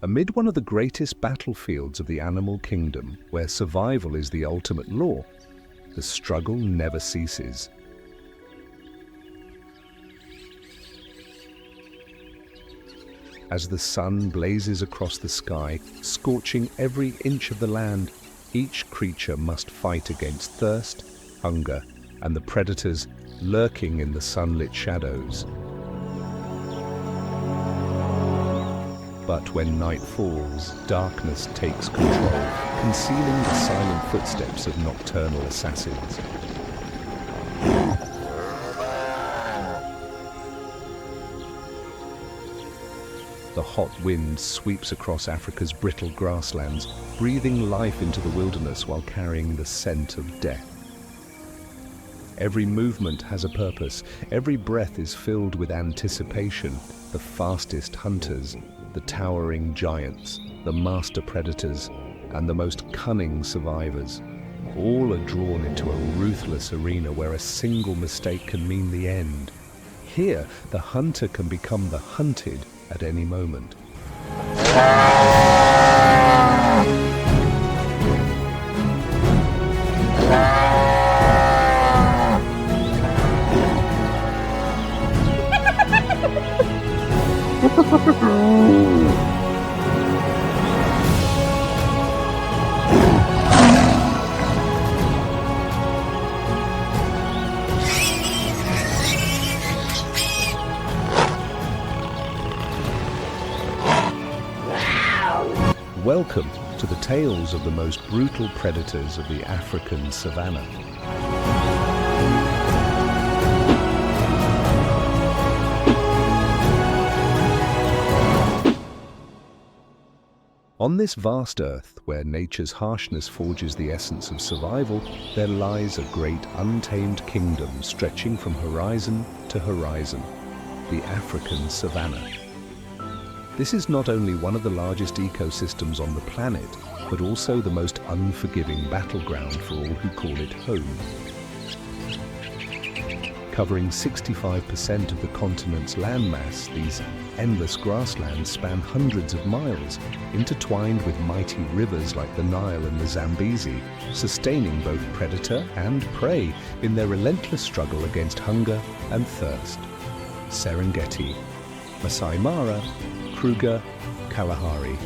Amid one of the greatest battlefields of the animal kingdom, where survival is the ultimate law, the struggle never ceases. As the sun blazes across the sky, scorching every inch of the land, each creature must fight against thirst, hunger, and the predators lurking in the sunlit shadows. But when night falls, darkness takes control, concealing the silent footsteps of nocturnal assassins. The hot wind sweeps across Africa's brittle grasslands, breathing life into the wilderness while carrying the scent of death. Every movement has a purpose. Every breath is filled with anticipation. The fastest hunters, the towering giants, the master predators, and the most cunning survivors. All are drawn into a ruthless arena where a single mistake can mean the end. Here, the hunter can become the hunted at any moment. Welcome to the tales of the most brutal predators of the African savanna. On this vast earth, where nature's harshness forges the essence of survival, there lies a great untamed kingdom stretching from horizon to horizon, the African savanna. This is not only one of the largest ecosystems on the planet, but also the most unforgiving battleground for all who call it home. Covering 65% of the continent's landmass, these endless grasslands span hundreds of miles, intertwined with mighty rivers like the Nile and the Zambezi, sustaining both predator and prey in their relentless struggle against hunger and thirst. Serengeti, Masai Mara, Kruger, Kalahari.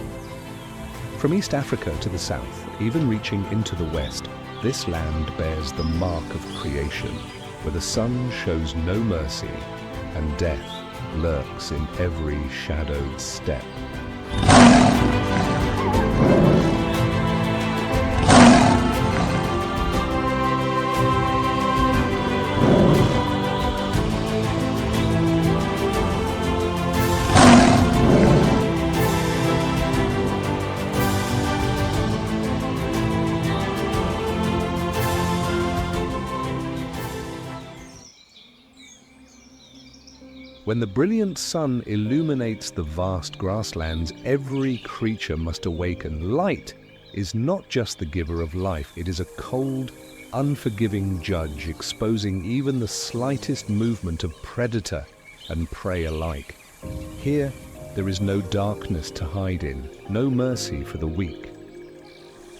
From East Africa to the south, even reaching into the west, this land bears the mark of creation, where the sun shows no mercy and death lurks in every shadowed step. When the brilliant sun illuminates the vast grasslands, every creature must awaken. Light is not just the giver of life, it is a cold, unforgiving judge, exposing even the slightest movement of predator and prey alike. Here, there is no darkness to hide in, no mercy for the weak.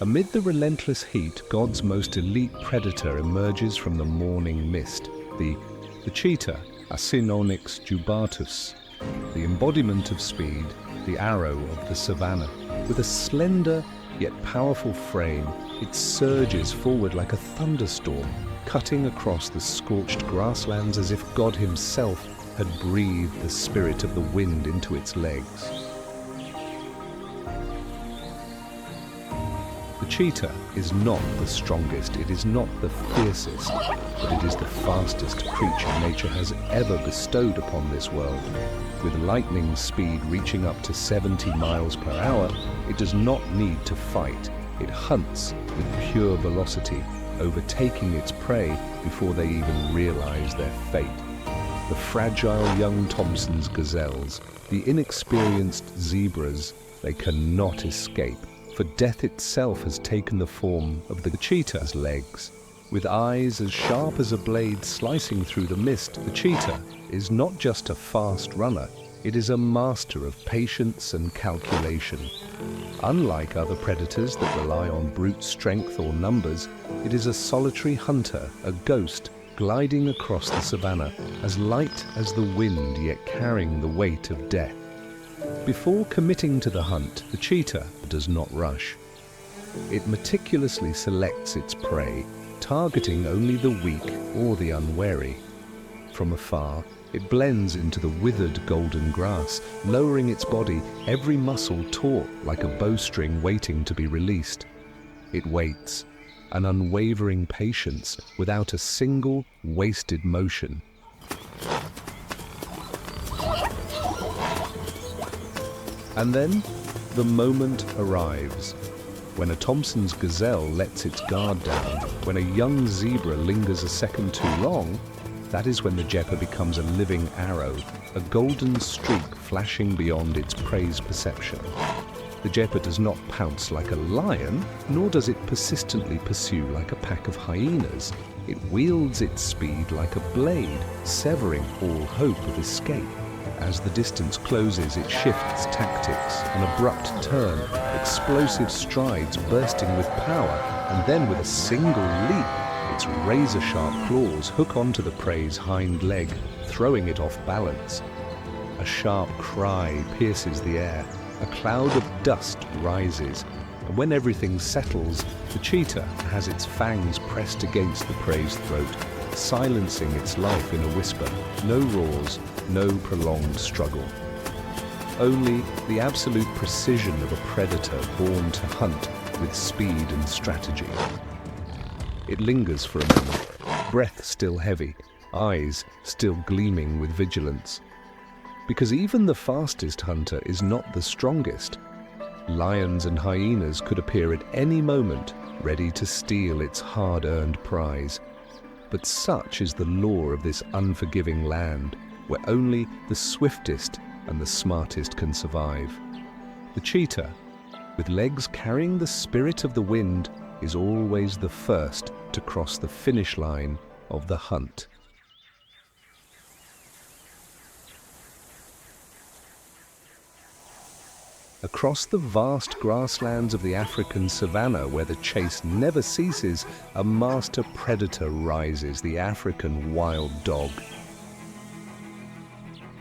Amid the relentless heat, God's most elite predator emerges from the morning mist, the cheetah, Acinonyx jubatus, the embodiment of speed, the arrow of the savanna. With a slender yet powerful frame, it surges forward like a thunderstorm, cutting across the scorched grasslands as if God himself had breathed the spirit of the wind into its legs. The cheetah is not the strongest, it is not the fiercest, but it is the fastest creature nature has ever bestowed upon this world. With lightning speed reaching up to 70 miles per hour, it does not need to fight. It hunts with pure velocity, overtaking its prey before they even realize their fate. The fragile young Thompson's gazelles, the inexperienced zebras, they cannot escape. For death itself has taken the form of the cheetah's legs. With eyes as sharp as a blade slicing through the mist, the cheetah is not just a fast runner, It is a master of patience and calculation. Unlike other predators that rely on brute strength or numbers, it is a solitary hunter, a ghost, gliding across the savanna, as light as the wind yet carrying the weight of death. Before committing to the hunt, the cheetah does not rush. It meticulously selects its prey, targeting only the weak or the unwary. From afar, it blends into the withered golden grass, lowering its body, every muscle taut like a bowstring waiting to be released. It waits, an unwavering patience without a single wasted motion. And then, the moment arrives. When a Thompson's gazelle lets its guard down, when a young zebra lingers a second too long, that is when the Jeppa becomes a living arrow, a golden streak flashing beyond its prey's perception. The Jeppa does not pounce like a lion, nor does it persistently pursue like a pack of hyenas. It wields its speed like a blade, severing all hope of escape. As the distance closes, it shifts tactics, an abrupt turn, explosive strides bursting with power, and then with a single leap, its razor-sharp claws hook onto the prey's hind leg, throwing it off balance. A sharp cry pierces the air. A cloud of dust rises, and when everything settles, the cheetah has its fangs pressed against the prey's throat, silencing its life in a whisper. No roars, no prolonged struggle. Only the absolute precision of a predator born to hunt with speed and strategy. It lingers for a moment, breath still heavy, eyes still gleaming with vigilance. Because even the fastest hunter is not the strongest. Lions and hyenas could appear at any moment, ready to steal its hard-earned prize. But such is the law of this unforgiving land, where only the swiftest and the smartest can survive. The cheetah, with legs carrying the spirit of the wind, is always the first to cross the finish line of the hunt. Across the vast grasslands of the African savanna, where the chase never ceases, a master predator rises, the African wild dog.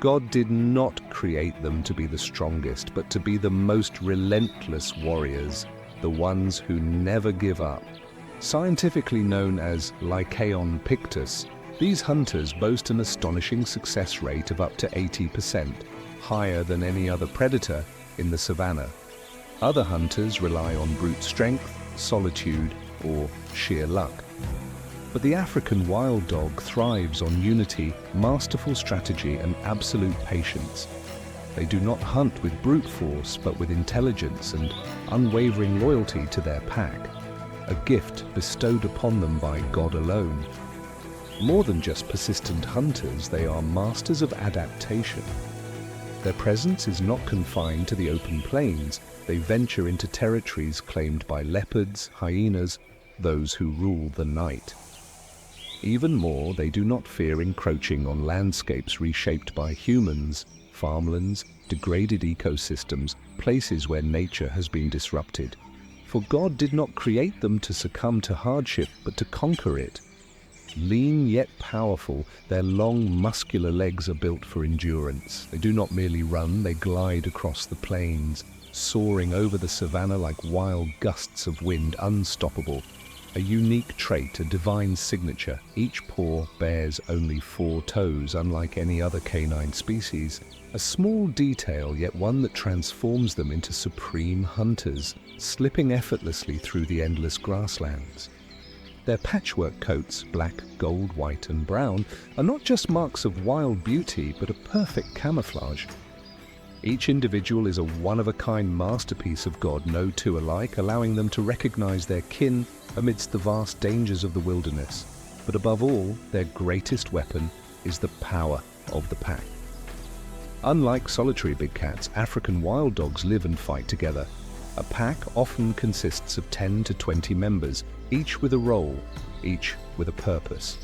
God did not create them to be the strongest, but to be the most relentless warriors, the ones who never give up. Scientifically known as Lycaon pictus, these hunters boast an astonishing success rate of up to 80%, higher than any other predator in the savanna. Other hunters rely on brute strength, solitude, or sheer luck. But the African wild dog thrives on unity, masterful strategy, and absolute patience. They do not hunt with brute force, but with intelligence and unwavering loyalty to their pack, a gift bestowed upon them by God alone. More than just persistent hunters, they are masters of adaptation. Their presence is not confined to the open plains. They venture into territories claimed by leopards, hyenas, those who rule the night. Even more, they do not fear encroaching on landscapes reshaped by humans, farmlands, degraded ecosystems, places where nature has been disrupted. For God did not create them to succumb to hardship, but to conquer it. Lean yet powerful, their long, muscular legs are built for endurance. They do not merely run, they glide across the plains, soaring over the savanna like wild gusts of wind, unstoppable. A unique trait, a divine signature. Each paw bears only 4 toes, unlike any other canine species. A small detail, yet one that transforms them into supreme hunters, slipping effortlessly through the endless grasslands. Their patchwork coats, black, gold, white, and brown, are not just marks of wild beauty, but a perfect camouflage. Each individual is a one-of-a-kind masterpiece of God, no two alike, allowing them to recognize their kin amidst the vast dangers of the wilderness. But above all, their greatest weapon is the power of the pack. Unlike solitary big cats, African wild dogs live and fight together. A pack often consists of 10 to 20 members, each with a role, each with a purpose.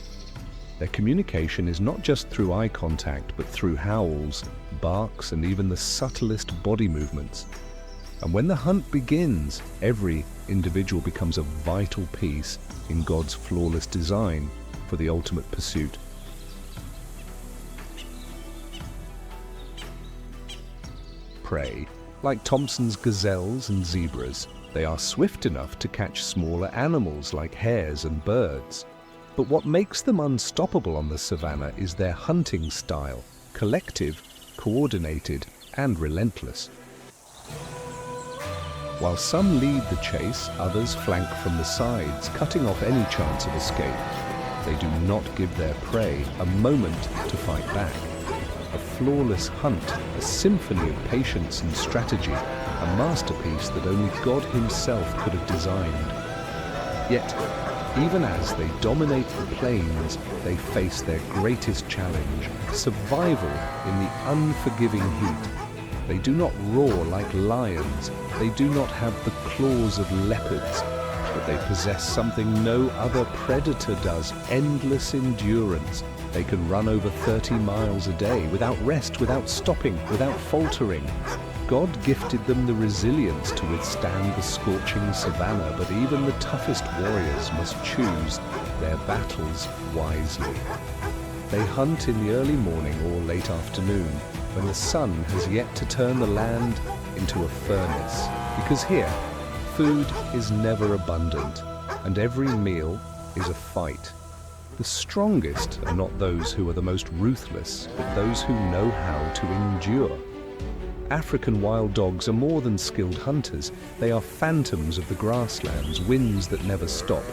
Their communication is not just through eye contact, but through howls, barks, and even the subtlest body movements. And when the hunt begins, every individual becomes a vital piece in God's flawless design for the ultimate pursuit. Prey. Like Thompson's gazelles and zebras, they are swift enough to catch smaller animals like hares and birds. But what makes them unstoppable on the savanna is their hunting style, collective, coordinated, and relentless. While some lead the chase, others flank from the sides, cutting off any chance of escape. They do not give their prey a moment to fight back. A flawless hunt, a symphony of patience and strategy, a masterpiece that only God himself could have designed. Yet, even as they dominate the plains, they face their greatest challenge, survival in the unforgiving heat. They do not roar like lions, they do not have the claws of leopards, but they possess something no other predator does: endless endurance. They can run over 30 miles a day without rest, without stopping, without faltering. God gifted them the resilience to withstand the scorching savanna, but even the toughest warriors must choose their battles wisely. They hunt in the early morning or late afternoon, when the sun has yet to turn the land into a furnace, because here, food is never abundant, and every meal is a fight. The strongest are not those who are the most ruthless, but those who know how to endure. African wild dogs are more than skilled hunters. They are phantoms of the grasslands, winds that never stop,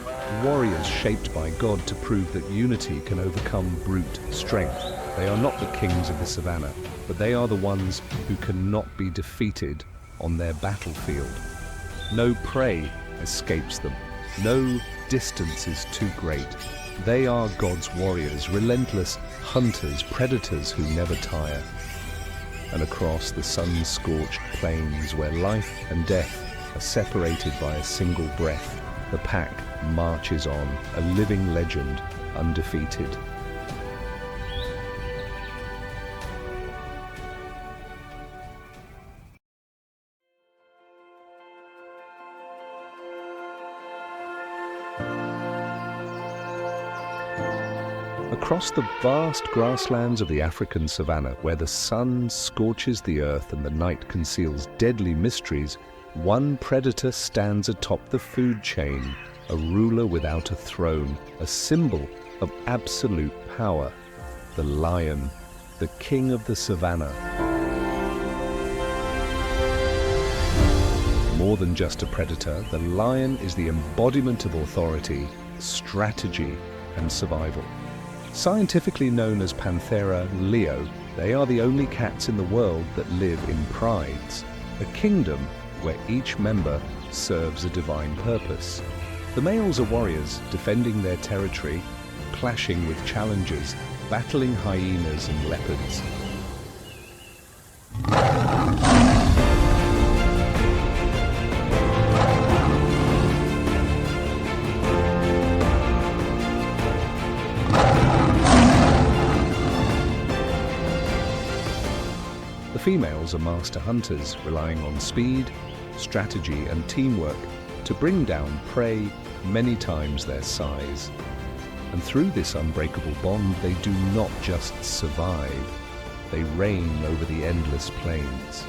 warriors shaped by God to prove that unity can overcome brute strength. They are not the kings of the savanna, but they are the ones who cannot be defeated on their battlefield. No prey escapes them. No distance is too great. They are God's warriors, relentless hunters, predators who never tire. And across the sun-scorched plains where life and death are separated by a single breath, the pack marches on, a living legend, undefeated. Across the vast grasslands of the African savanna, where the sun scorches the earth and the night conceals deadly mysteries, one predator stands atop the food chain, a ruler without a throne, a symbol of absolute power. The lion, the king of the savanna. More than just a predator, the lion is the embodiment of authority, strategy, and survival. Scientifically known as Panthera leo, they are the only cats in the world that live in prides, a kingdom where each member serves a divine purpose. The males are warriors, defending their territory, clashing with challengers, battling hyenas and leopards. The females are master hunters, relying on speed, strategy, and teamwork to bring down prey many times their size. And through this unbreakable bond, they do not just survive, they reign over the endless plains.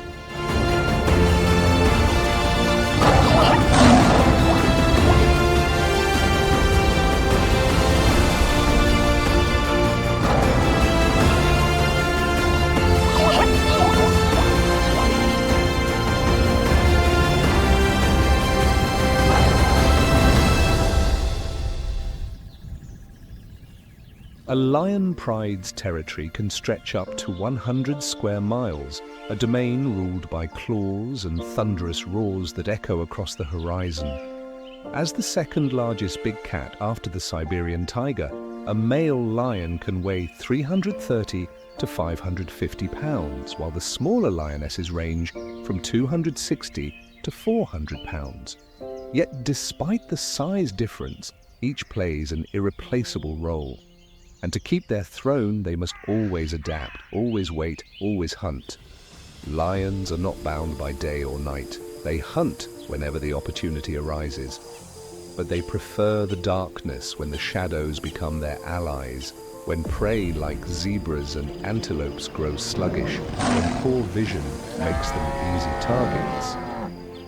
A lion pride's territory can stretch up to 100 square miles, a domain ruled by claws and thunderous roars that echo across the horizon. As the second largest big cat after the Siberian tiger, a male lion can weigh 330 to 550 pounds, while the smaller lionesses range from 260 to 400 pounds. Yet despite the size difference, each plays an irreplaceable role. And to keep their throne, they must always adapt, always wait, always hunt. Lions are not bound by day or night. They hunt whenever the opportunity arises. But they prefer the darkness when the shadows become their allies, when prey like zebras and antelopes grow sluggish, when poor vision makes them easy targets.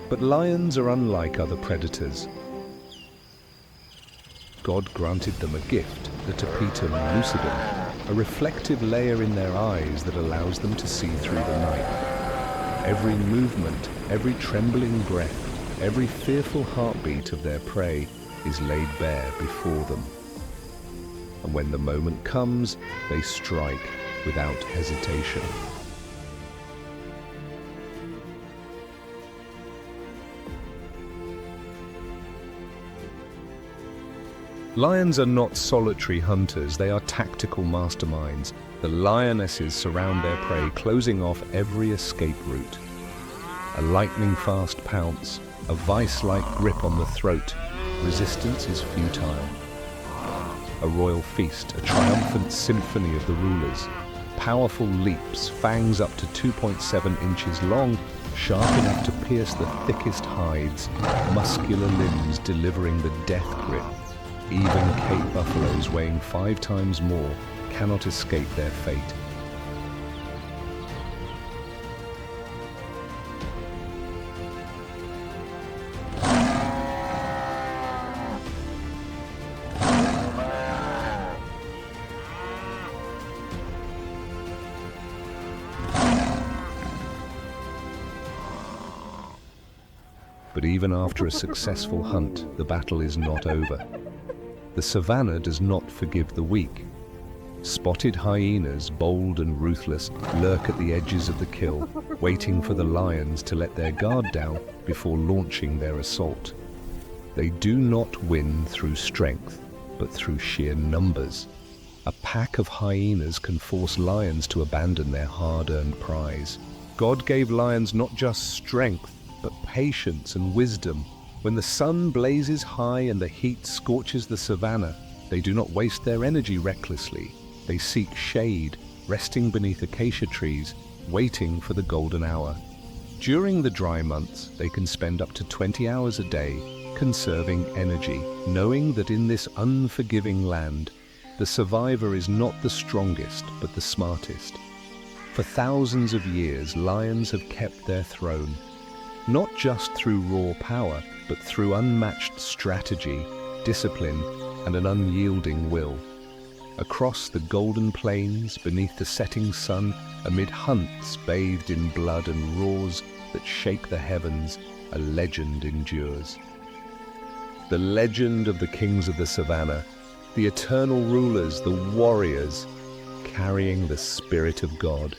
But lions are unlike other predators. God granted them a gift, the tapetum lucidum, a reflective layer in their eyes that allows them to see through the night. Every movement, every trembling breath, every fearful heartbeat of their prey is laid bare before them. And when the moment comes, they strike without hesitation. Lions are not solitary hunters, they are tactical masterminds. The lionesses surround their prey, closing off every escape route. A lightning-fast pounce, a vice-like grip on the throat. Resistance is futile. A royal feast, a triumphant symphony of the rulers. Powerful leaps, fangs up to 2.7 inches long, sharp enough to pierce the thickest hides, muscular limbs delivering the death grip. Even Cape buffaloes weighing 5 times more cannot escape their fate. But even after a successful hunt, the battle is not over. The savanna does not forgive the weak. Spotted hyenas, bold and ruthless, lurk at the edges of the kill, waiting for the lions to let their guard down before launching their assault. They do not win through strength, but through sheer numbers. A pack of hyenas can force lions to abandon their hard-earned prize. God gave lions not just strength, but patience and wisdom. When the sun blazes high and the heat scorches the savanna, they do not waste their energy recklessly. They seek shade, resting beneath acacia trees, waiting for the golden hour. During the dry months, they can spend up to 20 hours a day conserving energy, knowing that in this unforgiving land, the survivor is not the strongest, but the smartest. For thousands of years, lions have kept their throne, not just through raw power, but through unmatched strategy, discipline, and an unyielding will. Across the golden plains, beneath the setting sun, amid hunts bathed in blood and roars that shake the heavens, a legend endures. The legend of the kings of the savanna, the eternal rulers, the warriors, carrying the spirit of God.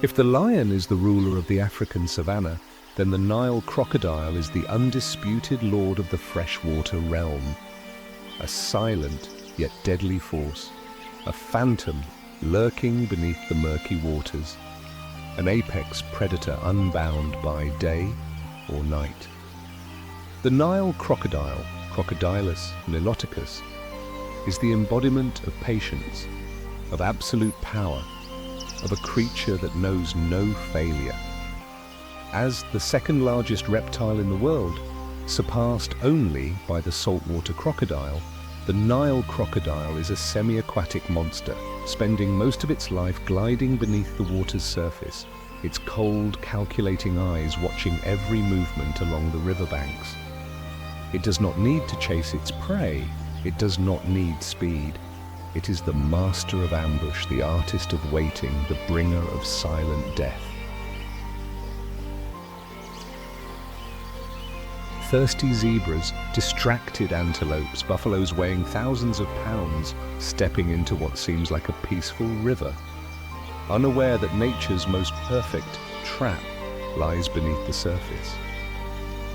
If the lion is the ruler of the African savanna, then the Nile crocodile is the undisputed lord of the freshwater realm. A silent yet deadly force, a phantom lurking beneath the murky waters, an apex predator unbound by day or night. The Nile crocodile, Crocodilus niloticus, is the embodiment of patience, of absolute power, of a creature that knows no failure. As the second largest reptile in the world, surpassed only by the saltwater crocodile, the Nile crocodile is a semi-aquatic monster, spending most of its life gliding beneath the water's surface, its cold, calculating eyes watching every movement along the riverbanks. It does not need to chase its prey, it does not need speed. It is the master of ambush, the artist of waiting, the bringer of silent death. Thirsty zebras, distracted antelopes, buffaloes weighing thousands of pounds, stepping into what seems like a peaceful river, unaware that nature's most perfect trap lies beneath the surface.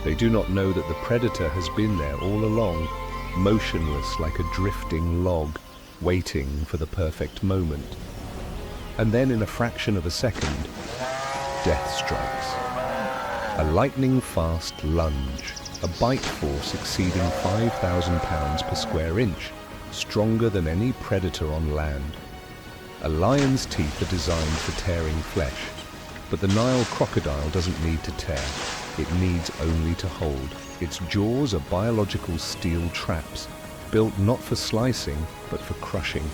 They do not know that the predator has been there all along, motionless like a drifting log, waiting for the perfect moment. And then in a fraction of a second, death strikes. A lightning-fast lunge, a bite force exceeding 5,000 pounds per square inch, stronger than any predator on land. A lion's teeth are designed for tearing flesh, but the Nile crocodile doesn't need to tear. It needs only to hold. Its jaws are biological steel traps, built not for slicing, but for crushing.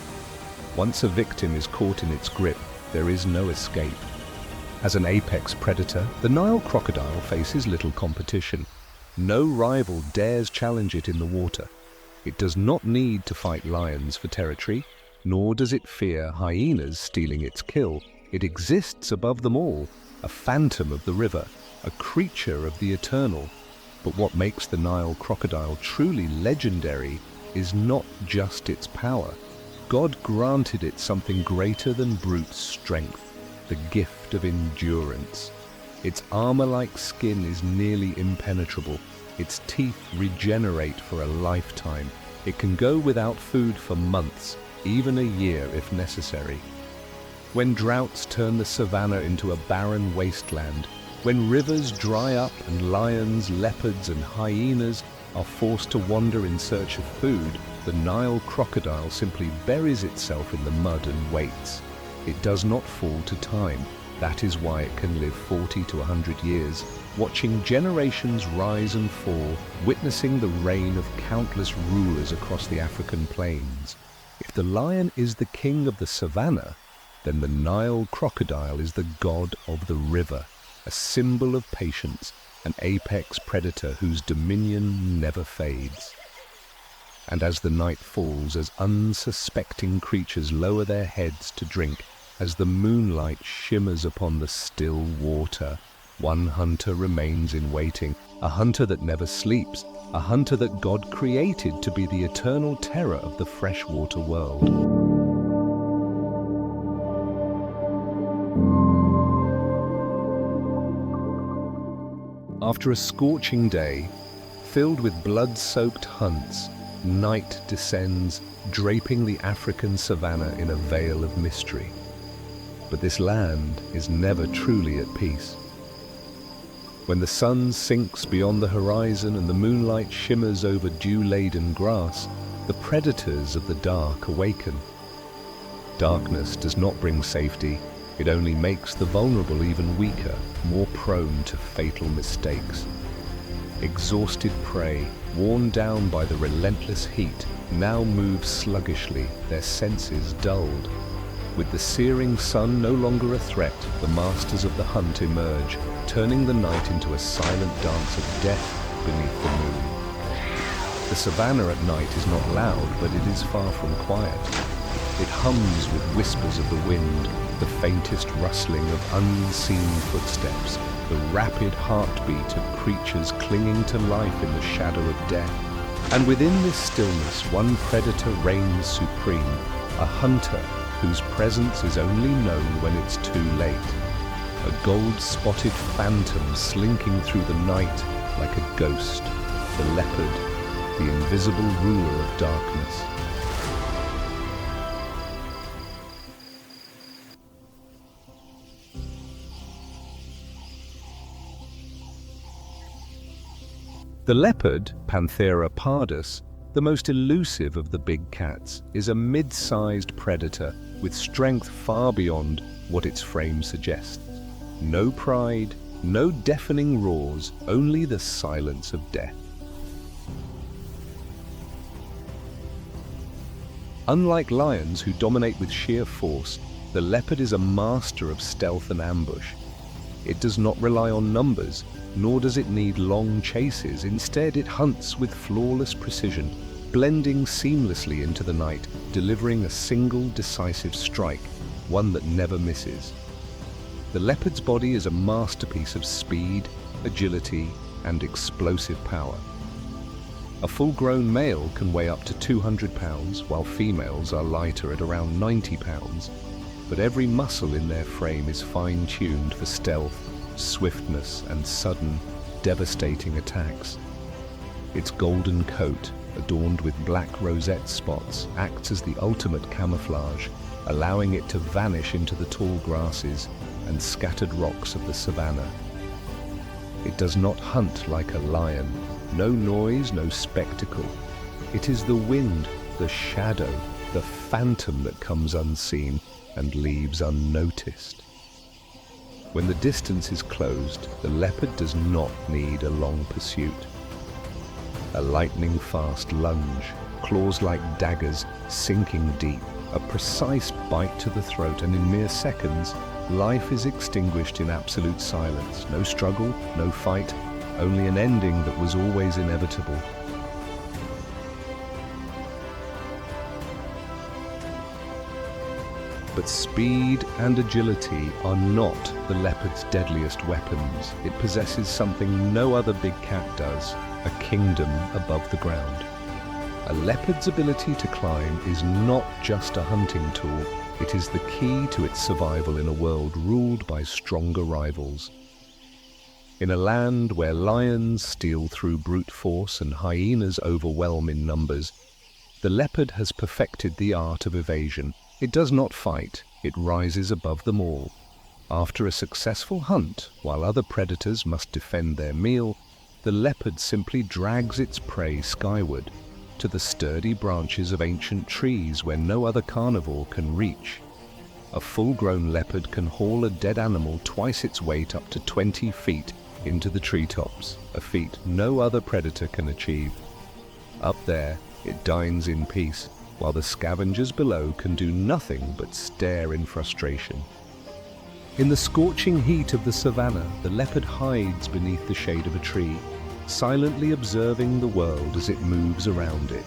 Once a victim is caught in its grip, there is no escape. As an apex predator, the Nile crocodile faces little competition. No rival dares challenge it in the water. It does not need to fight lions for territory, nor does it fear hyenas stealing its kill. It exists above them all, a phantom of the river, a creature of the eternal. But what makes the Nile crocodile truly legendary is not just its power. God granted it something greater than brute strength, the gift of endurance. Its armor-like skin is nearly impenetrable. Its teeth regenerate for a lifetime. It can go without food for months, even a year if necessary. When droughts turn the savanna into a barren wasteland, when rivers dry up and lions, leopards and hyenas are forced to wander in search of food, the Nile crocodile simply buries itself in the mud and waits. It does not fall to time. That is why it can live 40 to 100 years, watching generations rise and fall, witnessing the reign of countless rulers across the African plains. If the lion is the king of the savanna, then the Nile crocodile is the god of the river, a symbol of patience, an apex predator whose dominion never fades. And as the night falls, as unsuspecting creatures lower their heads to drink, as the moonlight shimmers upon the still water, one hunter remains in waiting, a hunter that never sleeps, a hunter that God created to be the eternal terror of the freshwater world. After a scorching day, filled with blood-soaked hunts, night descends, draping the African savanna in a veil of mystery. But this land is never truly at peace. When the sun sinks beyond the horizon and the moonlight shimmers over dew-laden grass, the predators of the dark awaken. Darkness does not bring safety. It only makes the vulnerable even weaker, more prone to fatal mistakes. Exhausted prey, worn down by the relentless heat, now move sluggishly, their senses dulled. With the searing sun no longer a threat, the masters of the hunt emerge, turning the night into a silent dance of death beneath the moon. The savanna at night is not loud, but it is far from quiet. It hums with whispers of the wind, the faintest rustling of unseen footsteps, the rapid heartbeat of creatures clinging to life in the shadow of death. And within this stillness, one predator reigns supreme, a hunter whose presence is only known when it's too late. A gold-spotted phantom slinking through the night like a ghost, the leopard, the invisible ruler of darkness. The leopard, Panthera pardus, the most elusive of the big cats, is a mid-sized predator with strength far beyond what its frame suggests. No pride, no deafening roars, only the silence of death. Unlike lions who dominate with sheer force, the leopard is a master of stealth and ambush. It does not rely on numbers, nor does it need long chases. Instead, it hunts with flawless precision, blending seamlessly into the night, delivering a single decisive strike, one that never misses. The leopard's body is a masterpiece of speed, agility, and explosive power. A full-grown male can weigh up to 200 pounds, while females are lighter at around 90 pounds. But every muscle in their frame is fine-tuned for stealth, swiftness, and sudden, devastating attacks. Its golden coat, adorned with black rosette spots, acts as the ultimate camouflage, allowing it to vanish into the tall grasses and scattered rocks of the savanna. It does not hunt like a lion. No noise, no spectacle. It is the wind, the shadow, the phantom that comes unseen and leaves unnoticed. When the distance is closed, the leopard does not need a long pursuit. A lightning-fast lunge, claws like daggers sinking deep, a precise bite to the throat, and in mere seconds, life is extinguished in absolute silence. No struggle, no fight, only an ending that was always inevitable. But speed and agility are not the leopard's deadliest weapons. It possesses something no other big cat does, a kingdom above the ground. A leopard's ability to climb is not just a hunting tool, it is the key to its survival in a world ruled by stronger rivals. In a land where lions steal through brute force and hyenas overwhelm in numbers, the leopard has perfected the art of evasion. It does not fight, it rises above them all. After a successful hunt, while other predators must defend their meal, the leopard simply drags its prey skyward, to the sturdy branches of ancient trees where no other carnivore can reach. A full-grown leopard can haul a dead animal twice its weight up to 20 feet into the treetops, a feat no other predator can achieve. Up there, it dines in peace, while the scavengers below can do nothing but stare in frustration. In the scorching heat of the savanna, the leopard hides beneath the shade of a tree, silently observing the world as it moves around it.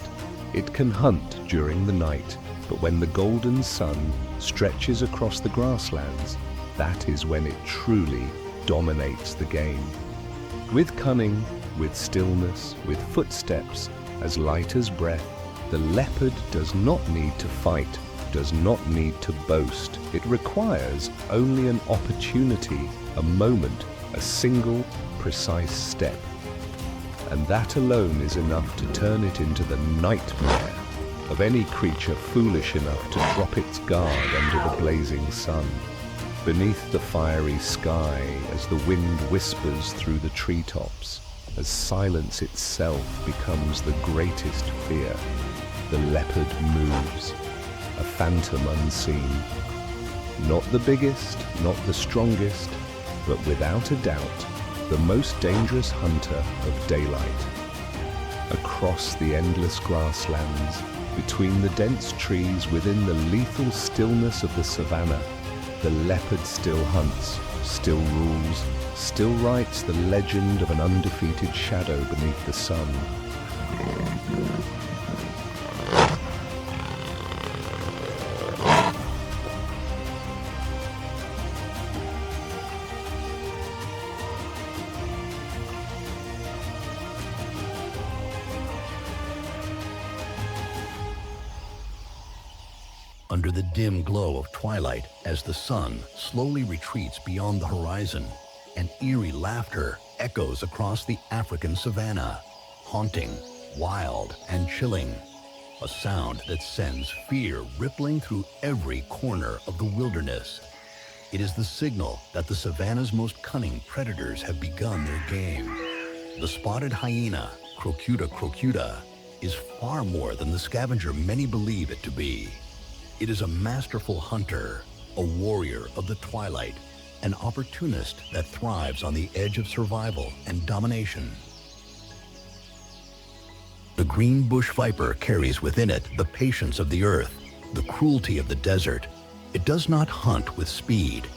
It can hunt during the night, but when the golden sun stretches across the grasslands, that is when it truly dominates the game. With cunning, with stillness, with footsteps as light as breath, the leopard does not need to fight, does not need to boast. It requires only an opportunity, a moment, a single, precise step. And that alone is enough to turn it into the nightmare of any creature foolish enough to drop its guard under the blazing sun. Beneath the fiery sky, as the wind whispers through the treetops, as silence itself becomes the greatest fear, the leopard moves, a phantom unseen. Not the biggest, not the strongest, but without a doubt, the most dangerous hunter of daylight. Across the endless grasslands, between the dense trees, within the lethal stillness of the savanna, the leopard still hunts, still rules, still writes the legend of an undefeated shadow beneath the sun. Under the dim glow of twilight, as the sun slowly retreats beyond the horizon, an eerie laughter echoes across the African savanna, haunting, wild, and chilling. A sound that sends fear rippling through every corner of the wilderness. It is the signal that the savanna's most cunning predators have begun their game. The spotted hyena, Crocuta crocuta, is far more than the scavenger many believe it to be. It is a masterful hunter, a warrior of the twilight, an opportunist that thrives on the edge of survival and domination. The green bush viper carries within it the patience of the earth, the cruelty of the desert. It does not hunt with speed.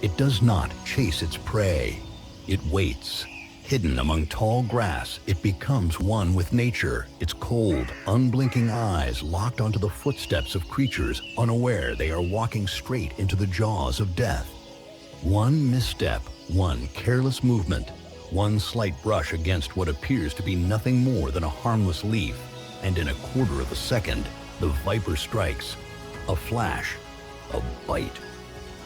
It does not chase its prey. It waits. Hidden among tall grass, it becomes one with nature, its cold, unblinking eyes locked onto the footsteps of creatures unaware they are walking straight into the jaws of death. One misstep, one careless movement, one slight brush against what appears to be nothing more than a harmless leaf, and in a quarter of a second, the viper strikes. A flash, a bite.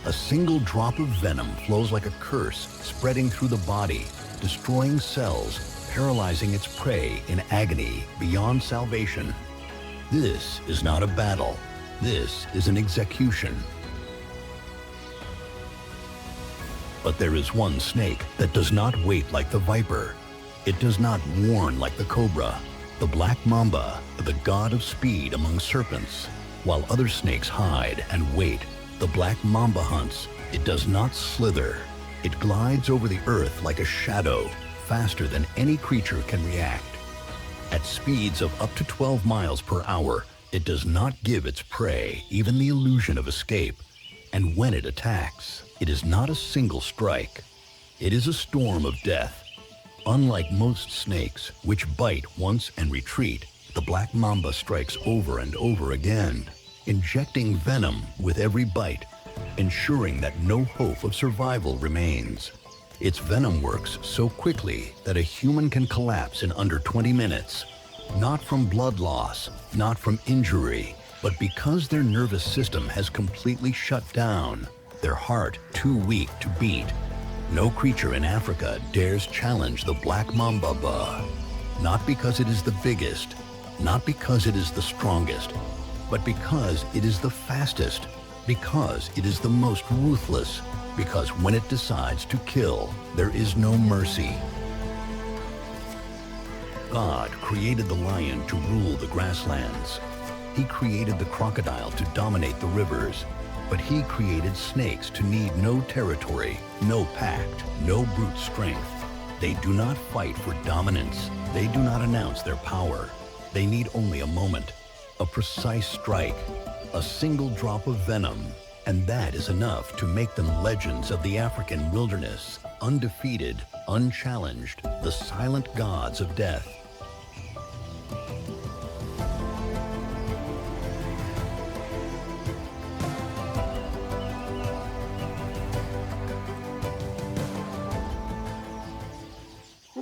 A single drop of venom flows like a curse, spreading through the body, destroying cells, paralyzing its prey in agony beyond salvation. This is not a battle. This is an execution. But there is one snake that does not wait like the viper. It does not warn like the cobra. The black mamba, the god of speed among serpents. While other snakes hide and wait, the black mamba hunts. It does not slither. It glides over the earth like a shadow, faster than any creature can react. At speeds of up to 12 miles per hour, it does not give its prey even the illusion of escape. And when it attacks, it is not a single strike. It is a storm of death. Unlike most snakes, which bite once and retreat, the black mamba strikes over and over again, injecting venom with every bite, ensuring that no hope of survival remains. Its venom works so quickly that a human can collapse in under 20 minutes. Not from blood loss, not from injury, but because their nervous system has completely shut down, their heart too weak to beat. No creature in Africa dares challenge the black mamba. Not because it is the biggest, not because it is the strongest, but because it is the fastest, because it is the most ruthless, because when it decides to kill, there is no mercy. God created the lion to rule the grasslands. He created the crocodile to dominate the rivers, but he created snakes to need no territory, no pact, no brute strength. They do not fight for dominance. They do not announce their power. They need only a moment, a precise strike, a single drop of venom, and that is enough to make them legends of the African wilderness, undefeated, unchallenged, the silent gods of death.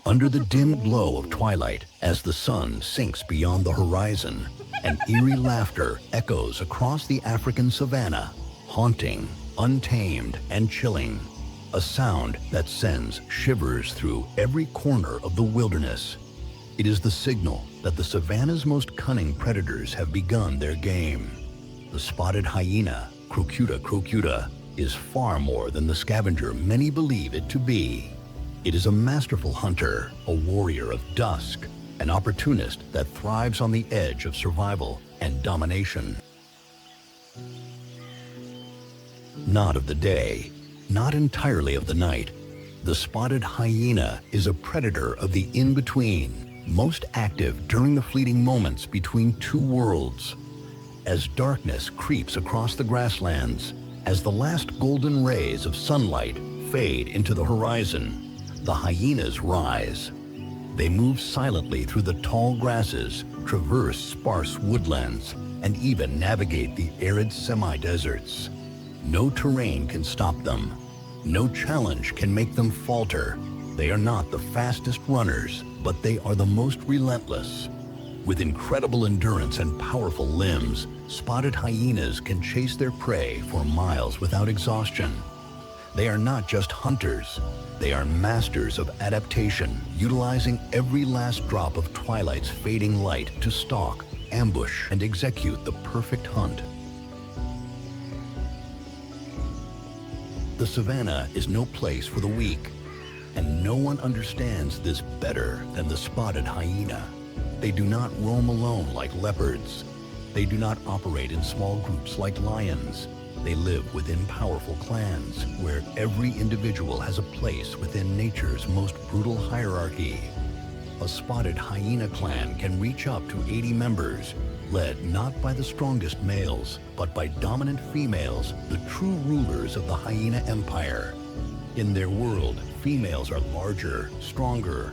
Under the dim glow of twilight, as the sun sinks beyond the horizon, an eerie laughter echoes across the African savanna, haunting, untamed, and chilling. A sound that sends shivers through every corner of the wilderness. It is the signal that the savanna's most cunning predators have begun their game. The spotted hyena, Crocuta crocuta, is far more than the scavenger many believe it to be. It is a masterful hunter, a warrior of dusk, an opportunist that thrives on the edge of survival and domination. Not of the day, not entirely of the night. The spotted hyena is a predator of the in-between, most active during the fleeting moments between two worlds. As darkness creeps across the grasslands, as the last golden rays of sunlight fade into the horizon, the hyenas rise. They move silently through the tall grasses, traverse sparse woodlands, and even navigate the arid semi-deserts. No terrain can stop them. No challenge can make them falter. They are not the fastest runners, but they are the most relentless. With incredible endurance and powerful limbs, spotted hyenas can chase their prey for miles without exhaustion. They are not just hunters. They are masters of adaptation, utilizing every last drop of twilight's fading light to stalk, ambush, and execute the perfect hunt. The savanna is no place for the weak, and no one understands this better than the spotted hyena. They do not roam alone like leopards. They do not operate in small groups like lions. They live within powerful clans, where every individual has a place within nature's most brutal hierarchy. A spotted hyena clan can reach up to 80 members, led not by the strongest males, but by dominant females, the true rulers of the hyena empire. In their world, females are larger, stronger,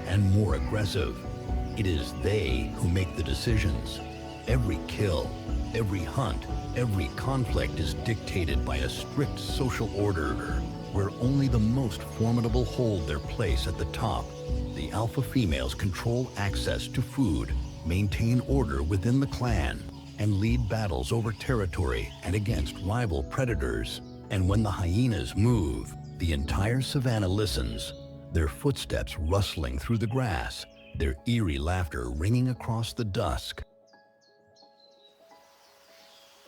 and more aggressive. It is they who make the decisions. Every kill, every hunt, every conflict is dictated by a strict social order, where only the most formidable hold their place at the top. The alpha females control access to food, maintain order within the clan, and lead battles over territory and against rival predators. And when the hyenas move, the entire savanna listens. their footsteps rustling through the grass, their eerie laughter ringing across the dusk.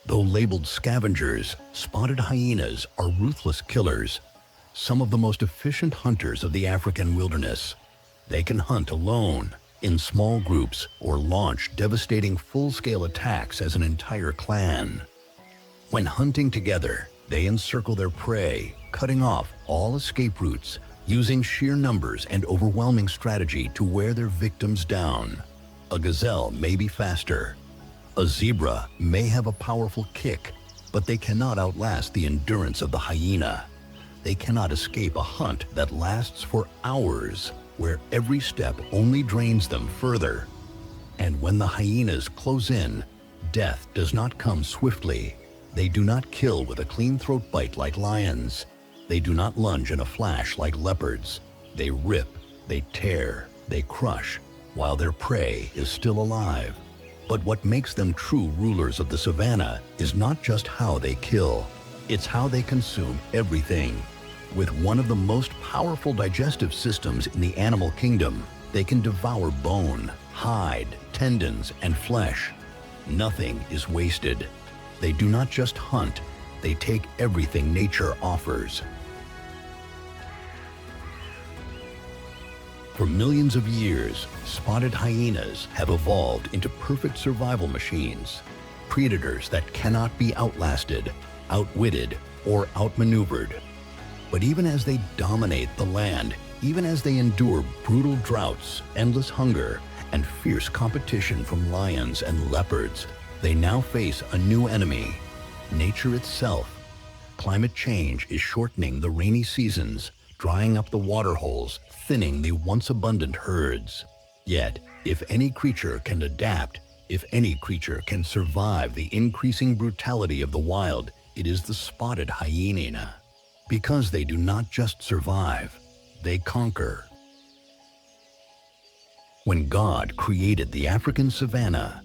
Though labeled scavengers, spotted hyenas are ruthless killers, some of the most efficient hunters of the African wilderness. They can hunt alone, in small groups, or launch devastating full-scale attacks as an entire clan. When hunting together, they encircle their prey, cutting off all escape routes, using sheer numbers and overwhelming strategy to wear their victims down. A gazelle may be faster. A zebra may have a powerful kick, but they cannot outlast the endurance of the hyena. They cannot escape a hunt that lasts for hours, where every step only drains them further. And when the hyenas close in, death does not come swiftly. They do not kill with a clean throat bite like lions. They do not lunge in a flash like leopards. They rip, they tear, they crush, while their prey is still alive. But what makes them true rulers of the savannah is not just how they kill, it's how they consume everything. With one of the most powerful digestive systems in the animal kingdom, they can devour bone, hide, tendons, and flesh. Nothing is wasted. They do not just hunt, they take everything nature offers. For millions of years, spotted hyenas have evolved into perfect survival machines, predators that cannot be outlasted, outwitted, or outmaneuvered. But even as they dominate the land, even as they endure brutal droughts, endless hunger, and fierce competition from lions and leopards, they now face a new enemy, nature itself. Climate change is shortening the rainy seasons, drying up the water holes, thinning the once abundant herds. Yet, if any creature can adapt, if any creature can survive the increasing brutality of the wild, it is the spotted hyena. Because they do not just survive, they conquer. When God created the African savanna,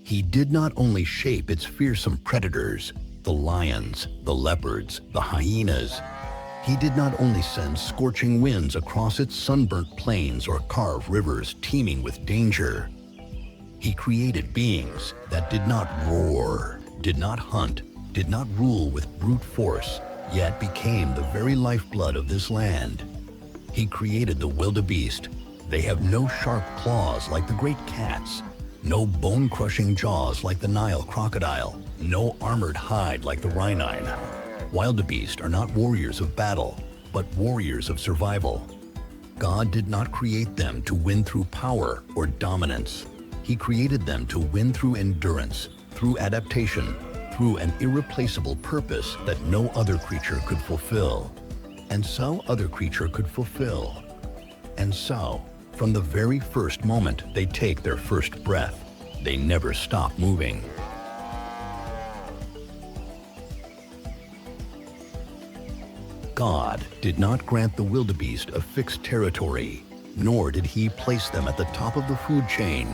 He did not only shape its fearsome predators, the lions, the leopards, the hyenas. He did not only send scorching winds across its sunburnt plains or carve rivers teeming with danger. He created beings that did not roar, did not hunt, did not rule with brute force, yet became the very lifeblood of this land. He created the wildebeest. They have no sharp claws like the great cats, no bone-crushing jaws like the Nile crocodile, no armored hide like the rhinine. Wildebeest are not warriors of battle, but warriors of survival. God did not create them to win through power or dominance. He created them to win through endurance, through adaptation, through an irreplaceable purpose that no other creature could fulfill. And so other creature could fulfill. And so, from the very first moment they take their first breath, they never stop moving. God did not grant the wildebeest a fixed territory, nor did He place them at the top of the food chain.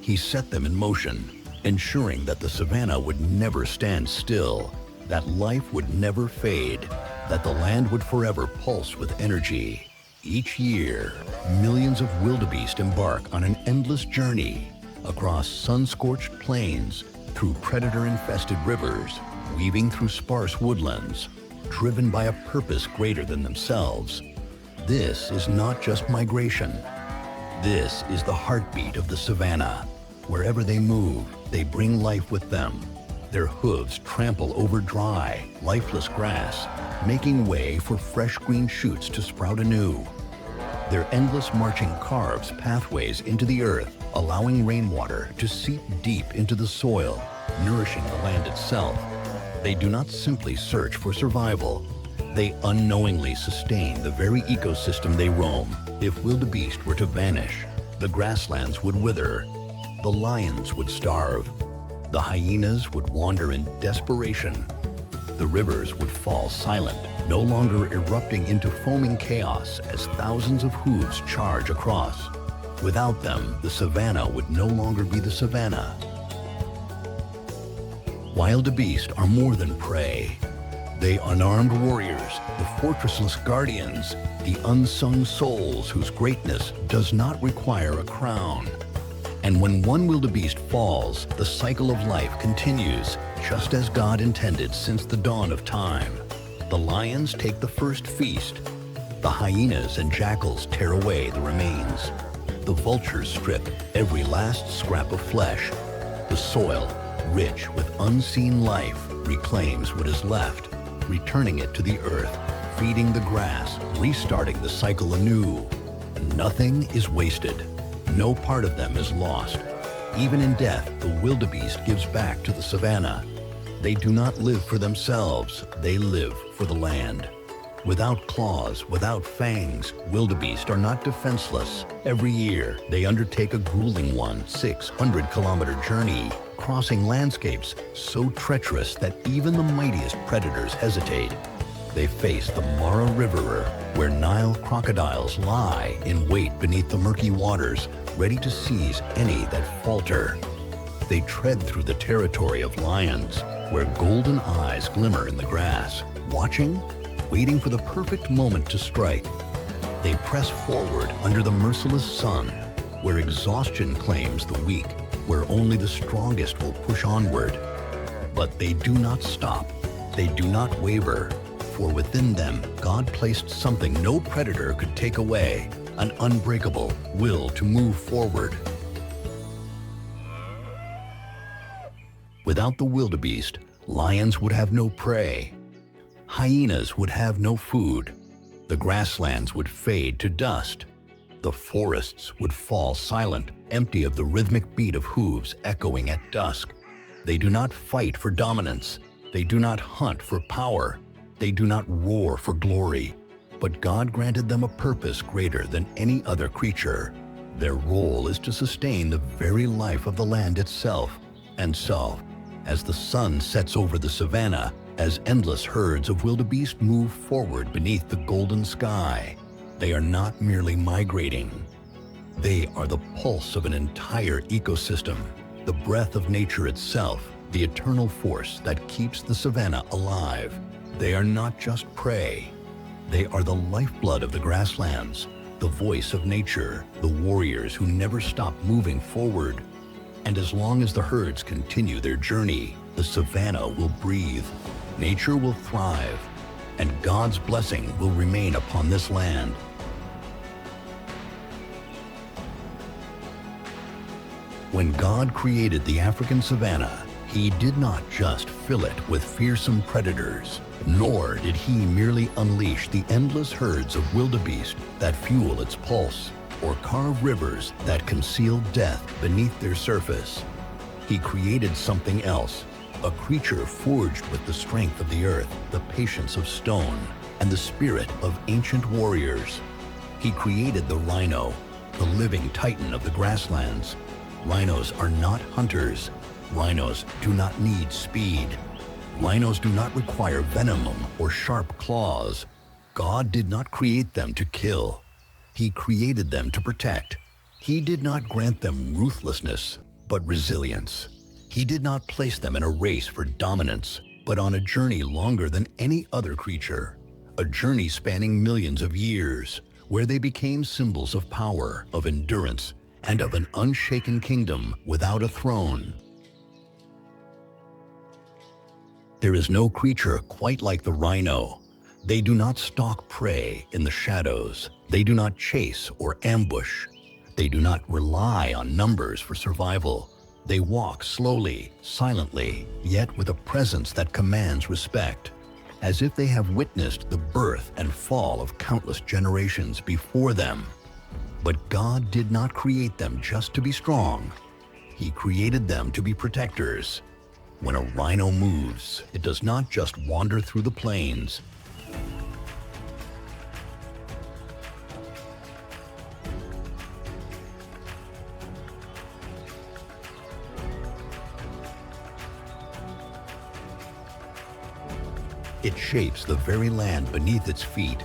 He set them in motion, ensuring that the savanna would never stand still, that life would never fade, that the land would forever pulse with energy. Each year, millions of wildebeest embark on an endless journey across sun-scorched plains, through predator-infested rivers, weaving through sparse woodlands, driven by a purpose greater than themselves. This is not just migration. This is the heartbeat of the savanna. Wherever they move, they bring life with them. Their hooves trample over dry, lifeless grass, making way for fresh green shoots to sprout anew. Their endless marching carves pathways into the earth, allowing rainwater to seep deep into the soil, nourishing the land itself. They do not simply search for survival. They unknowingly sustain the very ecosystem they roam. If wildebeest were to vanish, the grasslands would wither, the lions would starve, the hyenas would wander in desperation, the rivers would fall silent, no longer erupting into foaming chaos as thousands of hooves charge across. Without them, the savanna would no longer be the savanna. Wildebeest are more than prey. They unarmed warriors, the fortressless guardians, the unsung souls whose greatness does not require a crown. And when one wildebeest falls, the cycle of life continues, just as God intended since the dawn of time. The lions take the first feast. The hyenas and jackals tear away the remains. The vultures strip every last scrap of flesh. The soil, rich with unseen life, reclaims what is left, returning it to the earth, feeding the grass, restarting the cycle anew. Nothing is wasted. No part of them is lost. Even in death, the wildebeest gives back to the savanna. They do not live for themselves, they live for the land. Without claws, without fangs, wildebeest are not defenseless. Every year, they undertake a grueling 600-kilometer journey, crossing landscapes so treacherous that even the mightiest predators hesitate. They face the Mara River, where Nile crocodiles lie in wait beneath the murky waters, ready to seize any that falter. They tread through the territory of lions, where golden eyes glimmer in the grass, watching, waiting for the perfect moment to strike. They press forward under the merciless sun, where exhaustion claims the weak, where only the strongest will push onward. But they do not stop. They do not waver. For within them, God placed something no predator could take away, an unbreakable will to move forward. Without the wildebeest, lions would have no prey. Hyenas would have no food. The grasslands would fade to dust. The forests would fall silent, empty of the rhythmic beat of hooves echoing at dusk. They do not fight for dominance. They do not hunt for power. They do not roar for glory. But God granted them a purpose greater than any other creature. Their role is to sustain the very life of the land itself. And so, as the sun sets over the savanna, as endless herds of wildebeest move forward beneath the golden sky, they are not merely migrating. They are the pulse of an entire ecosystem, the breath of nature itself, the eternal force that keeps the savanna alive. They are not just prey. They are the lifeblood of the grasslands, the voice of nature, the warriors who never stop moving forward. And as long as the herds continue their journey, the savanna will breathe, nature will thrive, and God's blessing will remain upon this land. When God created the African savanna, He did not just fill it with fearsome predators, nor did He merely unleash the endless herds of wildebeest that fuel its pulse, or carve rivers that conceal death beneath their surface. He created something else, a creature forged with the strength of the earth, the patience of stone, and the spirit of ancient warriors. He created the rhino, the living titan of the grasslands. Rhinos are not hunters. Rhinos do not need speed. Rhinos do not require venom or sharp claws. God did not create them to kill. He created them to protect. He did not grant them ruthlessness, but resilience. He did not place them in a race for dominance, but on a journey longer than any other creature, a journey spanning millions of years, where they became symbols of power, of endurance, and of an unshaken kingdom without a throne. There is no creature quite like the rhino. They do not stalk prey in the shadows. They do not chase or ambush. They do not rely on numbers for survival. They walk slowly, silently, yet with a presence that commands respect, as if they have witnessed the birth and fall of countless generations before them. But God did not create them just to be strong. He created them to be protectors. When a rhino moves, it does not just wander through the plains. It shapes the very land beneath its feet.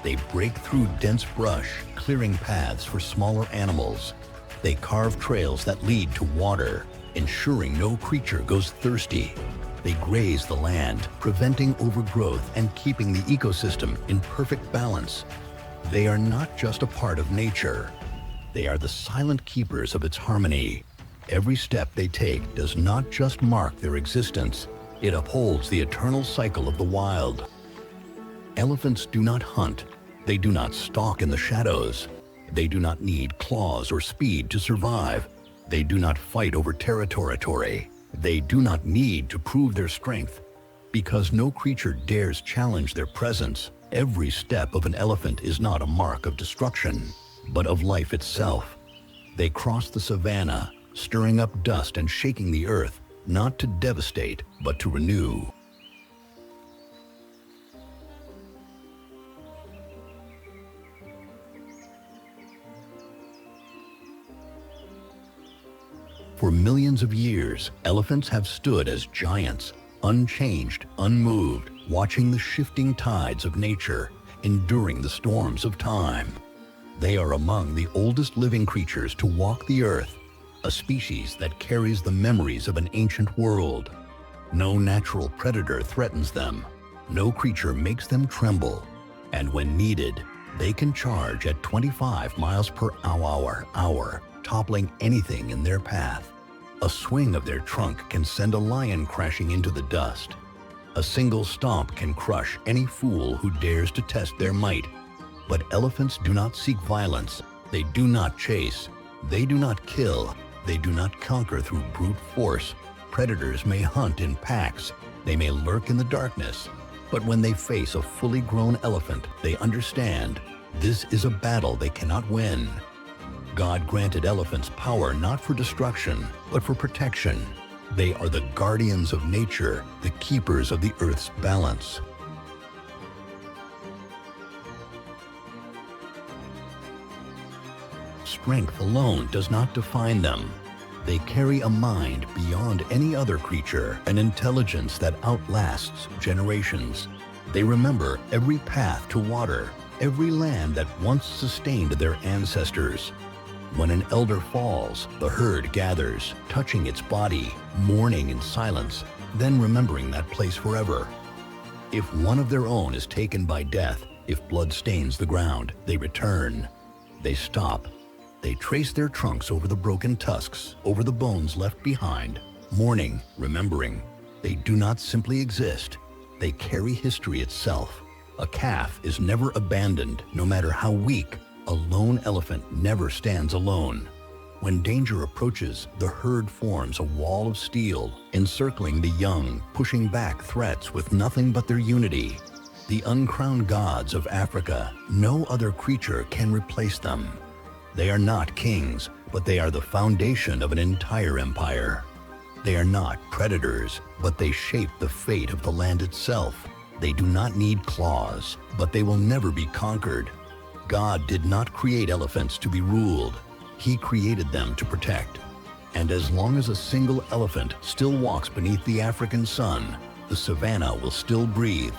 They break through dense brush, clearing paths for smaller animals. They carve trails that lead to water, ensuring no creature goes thirsty. They graze the land, preventing overgrowth and keeping the ecosystem in perfect balance. They are not just a part of nature. They are the silent keepers of its harmony. Every step they take does not just mark their existence, it upholds the eternal cycle of the wild. Elephants do not hunt. They do not stalk in the shadows. They do not need claws or speed to survive. They do not fight over territory. They do not need to prove their strength. Because no creature dares challenge their presence, every step of an elephant is not a mark of destruction, but of life itself. They cross the savanna, stirring up dust and shaking the earth, not to devastate, but to renew. For millions of years, elephants have stood as giants, unchanged, unmoved, watching the shifting tides of nature, enduring the storms of time. They are among the oldest living creatures to walk the earth, a species that carries the memories of an ancient world. No natural predator threatens them. No creature makes them tremble. And when needed, they can charge at 25 miles per hour, toppling anything in their path. A swing of their trunk can send a lion crashing into the dust. A single stomp can crush any fool who dares to test their might. But elephants do not seek violence. They do not chase. They do not kill. They do not conquer through brute force. Predators may hunt in packs. They may lurk in the darkness. But when they face a fully grown elephant, they understand this is a battle they cannot win. God granted elephants power not for destruction, but for protection. They are the guardians of nature, the keepers of the earth's balance. Strength alone does not define them. They carry a mind beyond any other creature, an intelligence that outlasts generations. They remember every path to water, every land that once sustained their ancestors. When an elder falls, the herd gathers, touching its body, mourning in silence, then remembering that place forever. If one of their own is taken by death, if blood stains the ground, they return. They stop. They trace their trunks over the broken tusks, over the bones left behind, mourning, remembering. They do not simply exist. They carry history itself. A calf is never abandoned, no matter how weak. A lone elephant never stands alone. When danger approaches, the herd forms a wall of steel, encircling the young, pushing back threats with nothing but their unity. The uncrowned gods of Africa, no other creature can replace them. They are not kings, but they are the foundation of an entire empire. They are not predators, but they shape the fate of the land itself. They do not need claws, but they will never be conquered. God did not create elephants to be ruled. He created them to protect. And as long as a single elephant still walks beneath the African sun, the savanna will still breathe.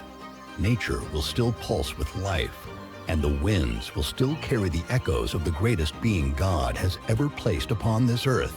Nature will still pulse with life. And the winds will still carry the echoes of the greatest being God has ever placed upon this earth.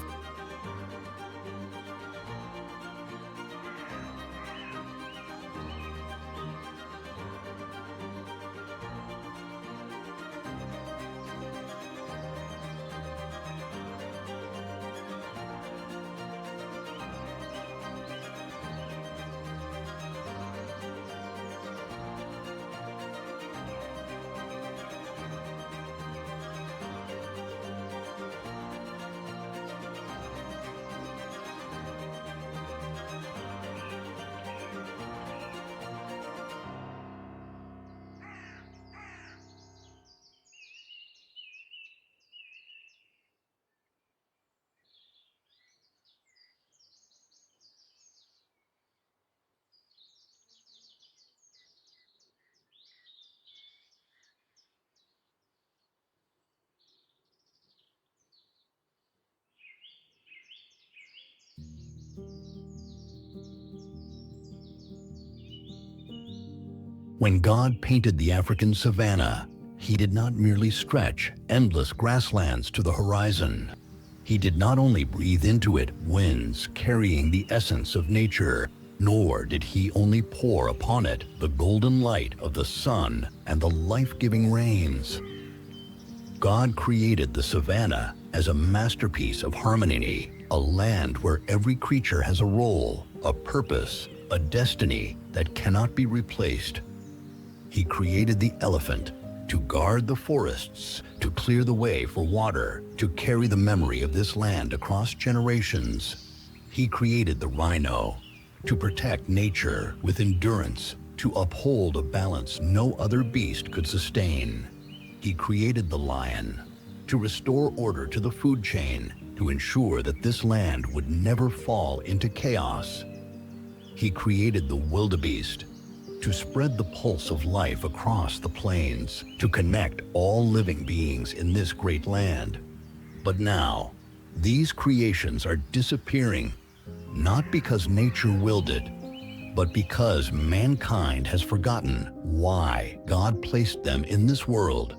When God painted the African savanna, He did not merely stretch endless grasslands to the horizon. He did not only breathe into it winds carrying the essence of nature. Nor did he only pour upon it the golden light of the sun and the life-giving rains. God created the savanna as a masterpiece of harmony, a land where every creature has a role, a purpose, a destiny that cannot be replaced. He created the elephant to guard the forests, to clear the way for water, to carry the memory of this land across generations. He created the rhino to protect nature with endurance, to uphold a balance no other beast could sustain. He created the lion to restore order to the food chain, to ensure that this land would never fall into chaos. He created the wildebeest to spread the pulse of life across the plains, to connect all living beings in this great land. But now, these creations are disappearing, not because nature willed it, but because mankind has forgotten why God placed them in this world.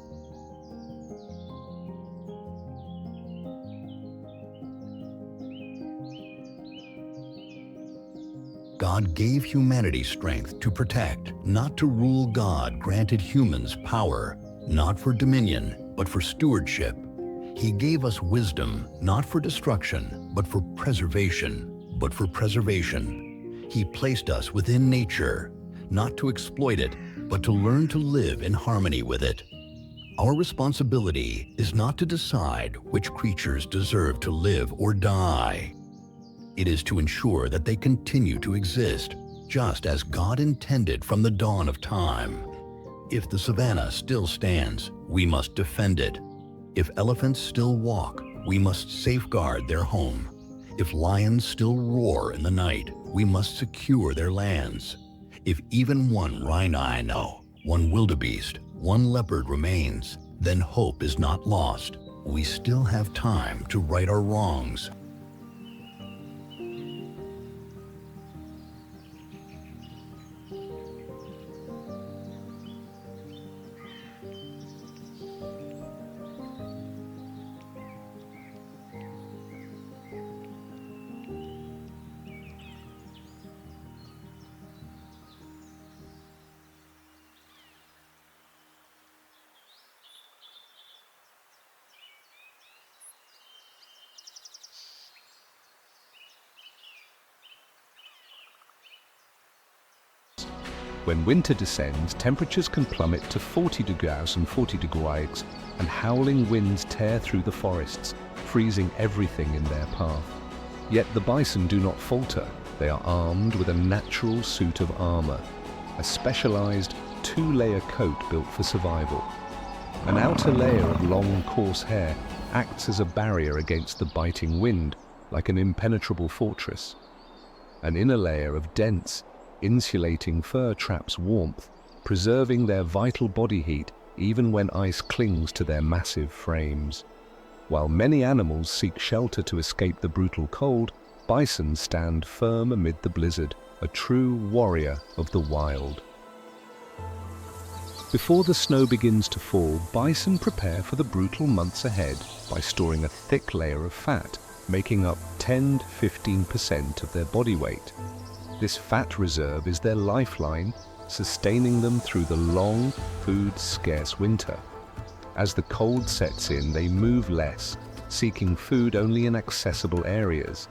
God gave humanity strength to protect, not to rule. God granted humans power, not for dominion, but for stewardship. He gave us wisdom, not for destruction, but for preservation. He placed us within nature, not to exploit it, but to learn to live in harmony with it. Our responsibility is not to decide which creatures deserve to live or die. It is to ensure that they continue to exist, just as God intended from the dawn of time. If the savanna still stands, we must defend it. If elephants still walk, we must safeguard their home. If lions still roar in the night, we must secure their lands. If even one rhino, one wildebeest, one leopard remains, then hope is not lost. We still have time to right our wrongs. When winter descends, temperatures can plummet to 40 degrees and 40 degrees, and howling winds tear through the forests, freezing everything in their path. Yet the bison do not falter. They are armed with a natural suit of armor, a specialized two-layer coat built for survival. An outer layer of long, coarse hair acts as a barrier against the biting wind, like an impenetrable fortress. An inner layer of dense, insulating fur traps warmth, preserving their vital body heat even when ice clings to their massive frames. While many animals seek shelter to escape the brutal cold, bison stand firm amid the blizzard, a true warrior of the wild. Before the snow begins to fall, bison prepare for the brutal months ahead by storing a thick layer of fat, making up 10 to 15% of their body weight. This fat reserve is their lifeline, sustaining them through the long, food-scarce winter. As the cold sets in, they move less, seeking food only in accessible areas.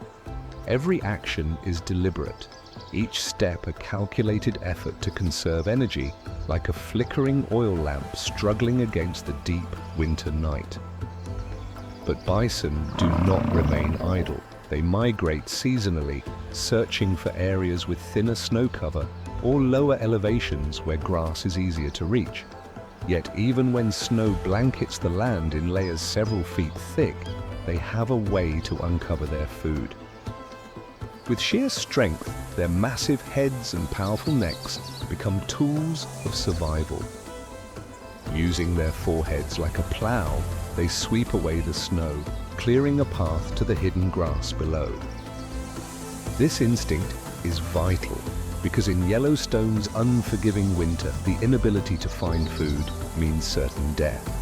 Every action is deliberate, each step a calculated effort to conserve energy, like a flickering oil lamp struggling against the deep winter night. But bison do not remain idle. They migrate seasonally, searching for areas with thinner snow cover or lower elevations where grass is easier to reach. Yet even when snow blankets the land in layers several feet thick, they have a way to uncover their food. With sheer strength, their massive heads and powerful necks become tools of survival. Using their foreheads like a plow, they sweep away the snow, clearing a path to the hidden grass below. This instinct is vital because in Yellowstone's unforgiving winter, the inability to find food means certain death.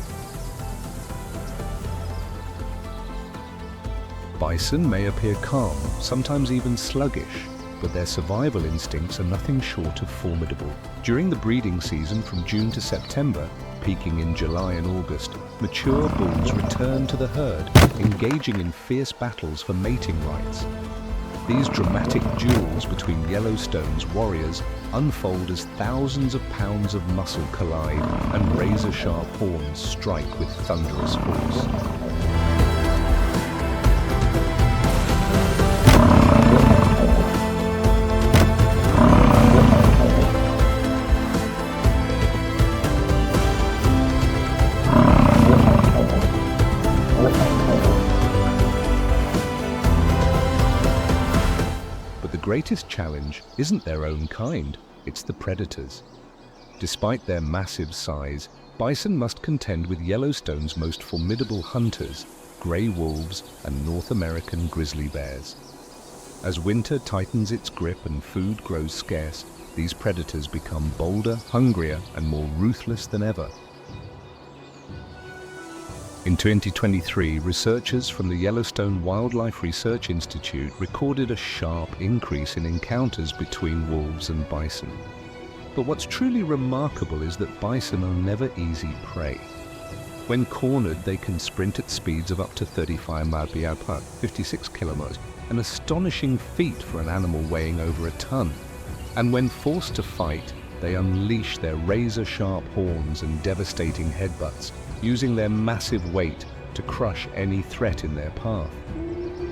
Bison may appear calm, sometimes even sluggish, but their survival instincts are nothing short of formidable. During the breeding season from June to September, peaking in July and August, mature bulls return to the herd, engaging in fierce battles for mating rights. These dramatic duels between Yellowstone's warriors unfold as thousands of pounds of muscle collide and razor-sharp horns strike with thunderous force. The greatest challenge isn't their own kind, it's the predators. Despite their massive size, bison must contend with Yellowstone's most formidable hunters, gray wolves and North American grizzly bears. As winter tightens its grip and food grows scarce, these predators become bolder, hungrier, and more ruthless than ever. In 2023, researchers from the Yellowstone Wildlife Research Institute recorded a sharp increase in encounters between wolves and bison. But what's truly remarkable is that bison are never easy prey. When cornered, they can sprint at speeds of up to 35 miles per hour, 56 kilometers, an astonishing feat for an animal weighing over a ton. And when forced to fight, they unleash their razor-sharp horns and devastating headbutts, using their massive weight to crush any threat in their path.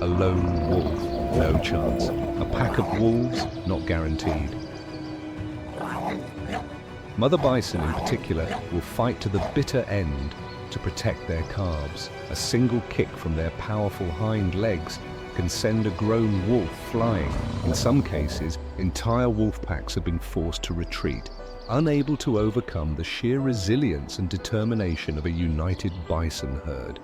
A lone wolf, no chance. A pack of wolves, not guaranteed. Mother bison in particular will fight to the bitter end to protect their calves. A single kick from their powerful hind legs can send a grown wolf flying. In some cases, entire wolf packs have been forced to retreat, unable to overcome the sheer resilience and determination of a united bison herd.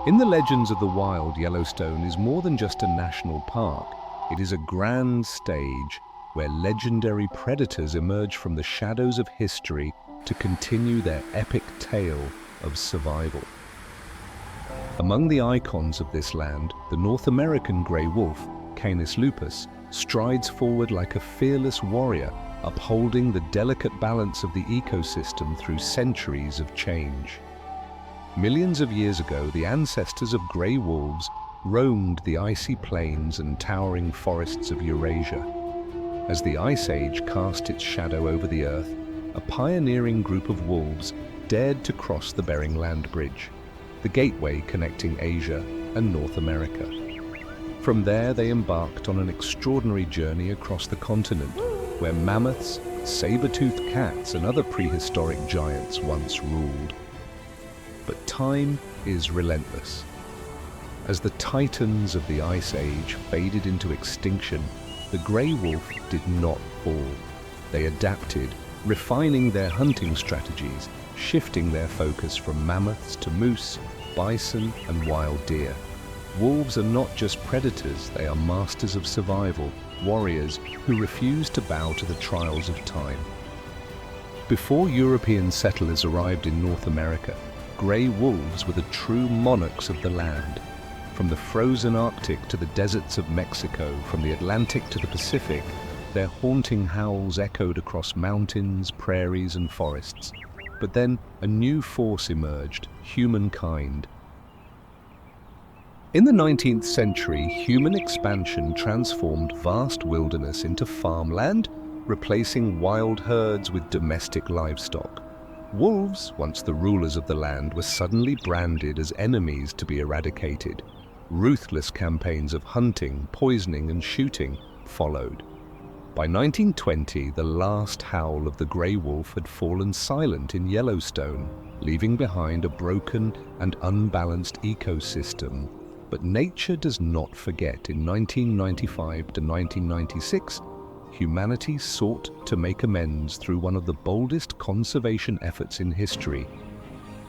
In the legends of the wild, Yellowstone is more than just a national park. It is a grand stage where legendary predators emerge from the shadows of history to continue their epic tale of survival. Among the icons of this land, the North American grey wolf, Canis lupus, strides forward like a fearless warrior, upholding the delicate balance of the ecosystem through centuries of change. Millions of years ago, the ancestors of grey wolves roamed the icy plains and towering forests of Eurasia. As the Ice Age cast its shadow over the earth, a pioneering group of wolves dared to cross the Bering Land Bridge, the gateway connecting Asia and North America. From there, they embarked on an extraordinary journey across the continent, where mammoths, saber-toothed cats, and other prehistoric giants once ruled. But time is relentless. As the titans of the Ice Age faded into extinction, the grey wolf did not fall. They adapted, refining their hunting strategies, shifting their focus from mammoths to moose, bison, and wild deer. Wolves are not just predators, they are masters of survival, warriors who refuse to bow to the trials of time. Before European settlers arrived in North America, grey wolves were the true monarchs of the land. From the frozen Arctic to the deserts of Mexico, from the Atlantic to the Pacific, their haunting howls echoed across mountains, prairies, and forests. But then a new force emerged: humankind. In the 19th century, human expansion transformed vast wilderness into farmland, replacing wild herds with domestic livestock. Wolves, once the rulers of the land, were suddenly branded as enemies to be eradicated. Ruthless campaigns of hunting, poisoning, and shooting followed. By 1920, the last howl of the grey wolf had fallen silent in Yellowstone, leaving behind a broken and unbalanced ecosystem. But nature does not forget. In 1995 to 1996, humanity sought to make amends through one of the boldest conservation efforts in history,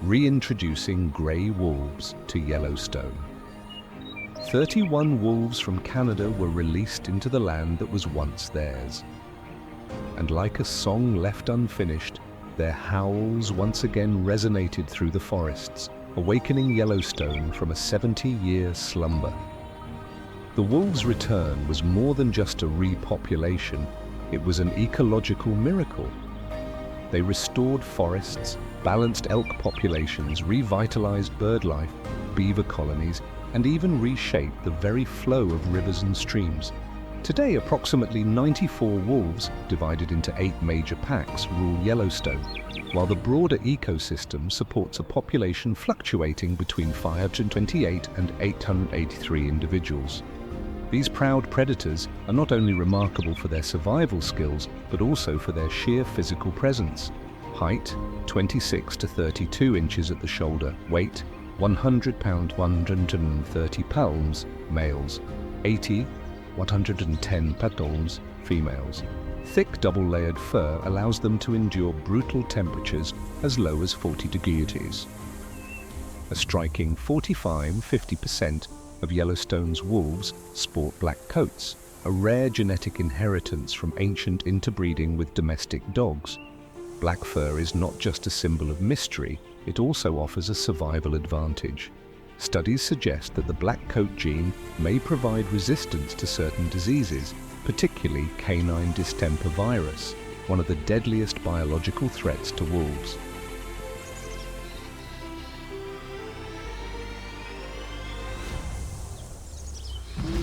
reintroducing grey wolves to Yellowstone. 31 wolves from Canada were released into the land that was once theirs. And like a song left unfinished, Their howls once again resonated through the forests, awakening Yellowstone from a 70-year slumber. The wolves' return was more than just a repopulation, it was an ecological miracle. They restored forests, balanced elk populations, revitalized bird life, beaver colonies, and even reshaped the very flow of rivers and streams. Today, approximately 94 wolves, divided into 8 major packs, rule Yellowstone, while the broader ecosystem supports a population fluctuating between 528 and 883 individuals. These proud predators are not only remarkable for their survival skills, but also for their sheer physical presence. Height, 26 to 32 inches at the shoulder. Weight, 100 pounds, 130 pounds, males. 110 pounds, females. Thick double-layered fur allows them to endure brutal temperatures as low as 40 degrees. A striking 45–50% of Yellowstone's wolves sport black coats, a rare genetic inheritance from ancient interbreeding with domestic dogs. Black fur is not just a symbol of mystery, it also offers a survival advantage. Studies suggest that the black coat gene may provide resistance to certain diseases, particularly canine distemper virus, one of the deadliest biological threats to wolves.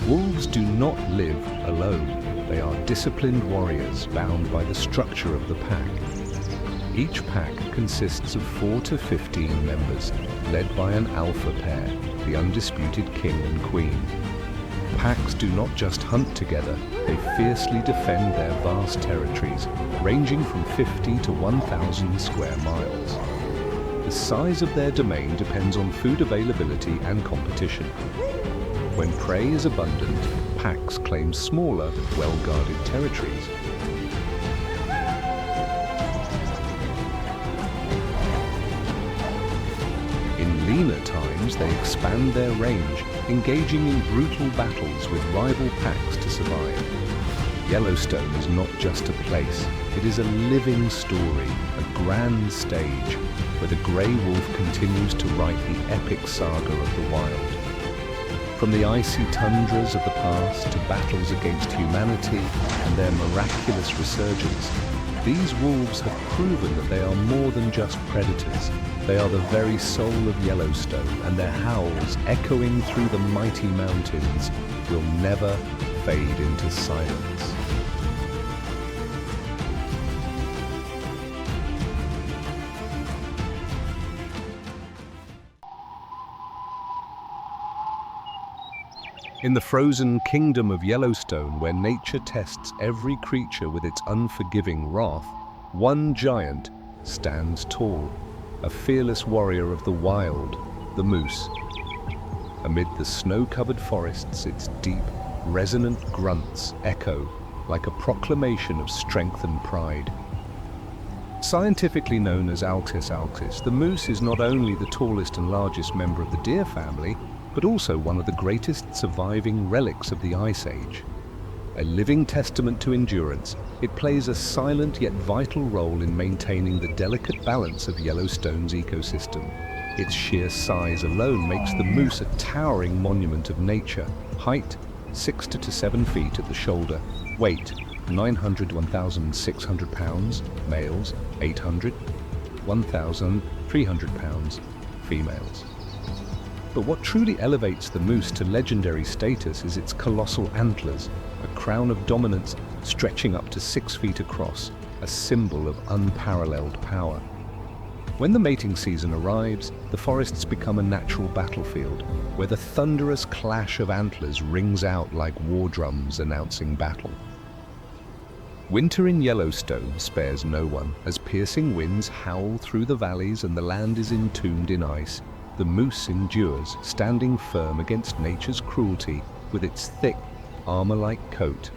Wolves do not live alone. They are disciplined warriors bound by the structure of the pack. Each pack consists of 4 to 15 members, led by an alpha pair, the undisputed king and queen. Packs do not just hunt together, they fiercely defend their vast territories, ranging from 50 to 1,000 square miles. The size of their domain depends on food availability and competition. When prey is abundant, packs claim smaller, well-guarded territories. In leaner times, they expand their range, engaging in brutal battles with rival packs to survive. Yellowstone is not just a place, it is a living story, a grand stage, where the grey wolf continues to write the epic saga of the wild. From the icy tundras of the past to battles against humanity and their miraculous resurgence, these wolves have proven that they are more than just predators. They are the very soul of Yellowstone, and their howls, echoing through the mighty mountains, will never fade into silence. In the frozen kingdom of Yellowstone, where nature tests every creature with its unforgiving wrath, one giant stands tall, a fearless warrior of the wild, the moose. Amid the snow-covered forests, its deep, resonant grunts echo like a proclamation of strength and pride. Scientifically known as Alcis alcis, the moose is not only the tallest and largest member of the deer family, but also one of the greatest surviving relics of the Ice Age. A living testament to endurance, it plays a silent yet vital role in maintaining the delicate balance of Yellowstone's ecosystem. Its sheer size alone makes the moose a towering monument of nature. Height, 6 to 7 feet at the shoulder. Weight, 900 to 1,600 pounds, males, 800, 1,300 pounds, females. But what truly elevates the moose to legendary status is its colossal antlers, a crown of dominance stretching up to 6 feet across, a symbol of unparalleled power. When the mating season arrives, the forests become a natural battlefield, where the thunderous clash of antlers rings out like war drums announcing battle. Winter in Yellowstone spares no one, as piercing winds howl through the valleys and the land is entombed in ice. The moose endures, standing firm against nature's cruelty with its thick, armor-like coat.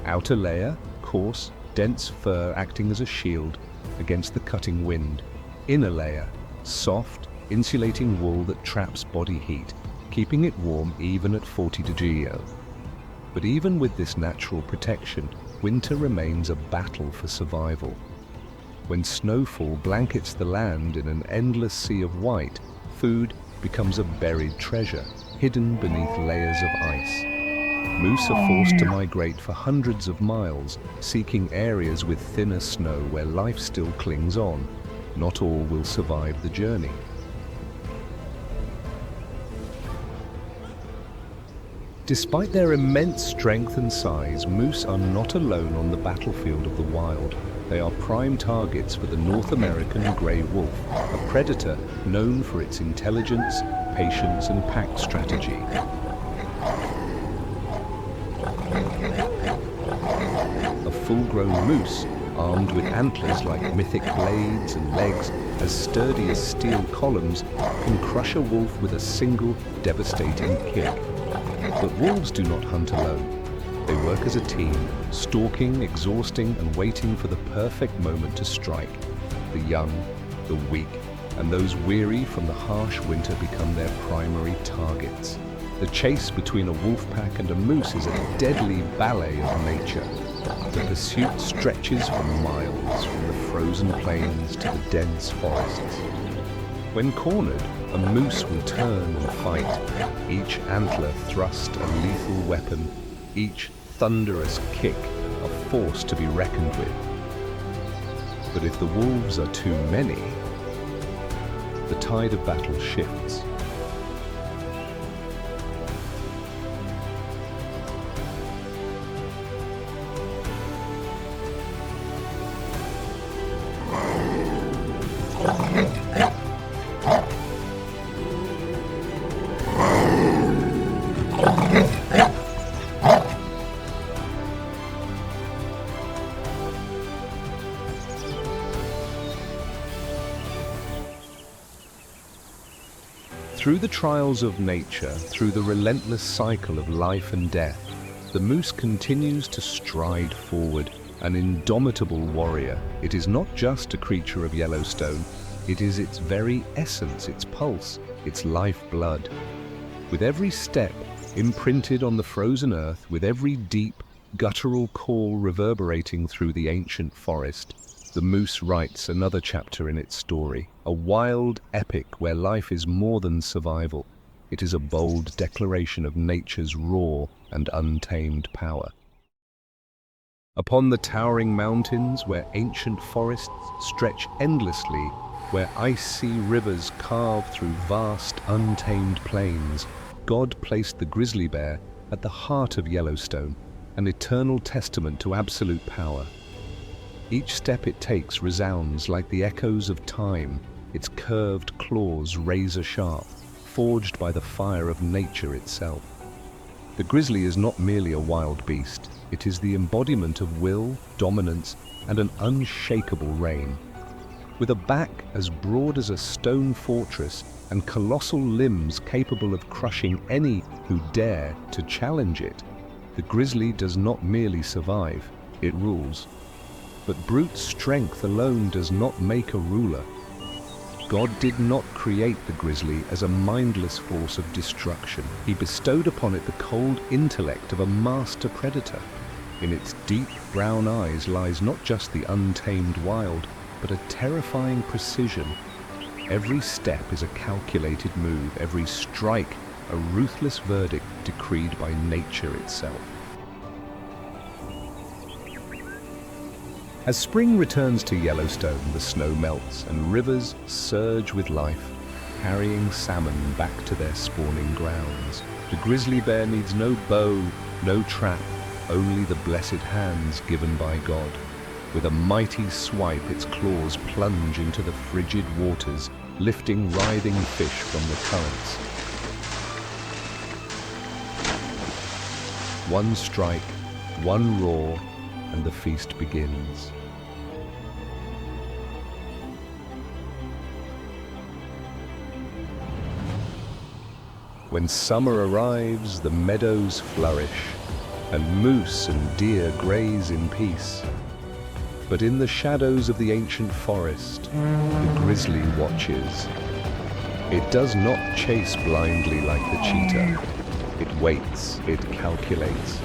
Outer layer, coarse, dense fur acting as a shield against the cutting wind. Inner layer, soft, insulating wool that traps body heat, keeping it warm even at 40 degrees. But even with this natural protection, winter remains a battle for survival. When snowfall blankets the land in an endless sea of white, food becomes a buried treasure, hidden beneath layers of ice. Moose are forced to migrate for hundreds of miles, seeking areas with thinner snow where life still clings on. Not all will survive the journey. Despite their immense strength and size, moose are not alone on the battlefield of the wild. They are prime targets for the North American grey wolf, a predator known for its intelligence, patience, and pack strategy. A full-grown moose, armed with antlers like mythic blades and legs as sturdy as steel columns, can crush a wolf with a single devastating kick. But wolves do not hunt alone. They work as a team, stalking, exhausting, and waiting for the perfect moment to strike. The young, the weak, and those weary from the harsh winter become their primary targets. The chase between a wolf pack and a moose is a deadly ballet of nature. The pursuit stretches for miles, from the frozen plains to the dense forests. When cornered, a moose will turn and fight, each antler thrust a lethal weapon, each thunderous kick a force to be reckoned with. But if the wolves are too many, the tide of battle shifts. Through the trials of nature, through the relentless cycle of life and death, the moose continues to stride forward, an indomitable warrior. It is not just a creature of Yellowstone, it is its very essence, its pulse, its lifeblood. With every step imprinted on the frozen earth, with every deep, guttural call reverberating through the ancient forest, the moose writes another chapter in its story, a wild epic where life is more than survival. It is a bold declaration of nature's raw and untamed power. Upon the towering mountains where ancient forests stretch endlessly, where icy rivers carve through vast, untamed plains, God placed the grizzly bear at the heart of Yellowstone, an eternal testament to absolute power. Each step it takes resounds like the echoes of time, its curved claws razor-sharp, forged by the fire of nature itself. The grizzly is not merely a wild beast, it is the embodiment of will, dominance, and an unshakable reign. With a back as broad as a stone fortress and colossal limbs capable of crushing any who dare to challenge it, the grizzly does not merely survive, it rules. But brute strength alone does not make a ruler. God did not create the grizzly as a mindless force of destruction. He bestowed upon it the cold intellect of a master predator. In its deep brown eyes lies not just the untamed wild, but a terrifying precision. Every step is a calculated move, every strike a ruthless verdict decreed by nature itself. As spring returns to Yellowstone, the snow melts and rivers surge with life, carrying salmon back to their spawning grounds. The grizzly bear needs no bow, no trap, only the blessed hands given by God. With a mighty swipe, its claws plunge into the frigid waters, lifting writhing fish from the currents. One strike, one roar, and the feast begins. When summer arrives, the meadows flourish, and moose and deer graze in peace. But in the shadows of the ancient forest, the grizzly watches. It does not chase blindly like the cheetah. It waits, it calculates.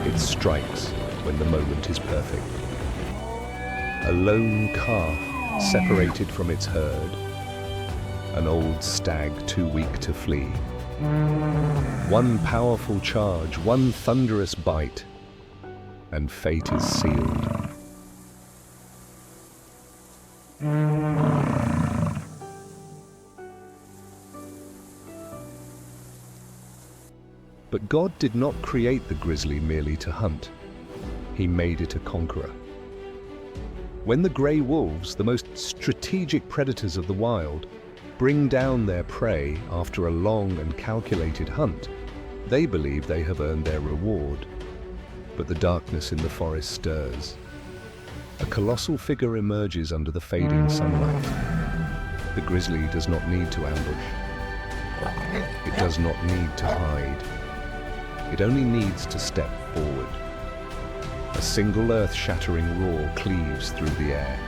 It strikes when the moment is perfect. a lone calf separated from its herd, an old stag too weak to flee. One powerful charge, one thunderous bite, and fate is sealed. But God did not create the grizzly merely to hunt. He made it a conqueror. When the grey wolves, the most strategic predators of the wild, bring down their prey after a long and calculated hunt, they believe they have earned their reward. But the darkness in the forest stirs. A colossal figure emerges under the fading sunlight. The grizzly does not need to ambush. It does not need to hide. It only needs to step forward. A single earth-shattering roar cleaves through the air.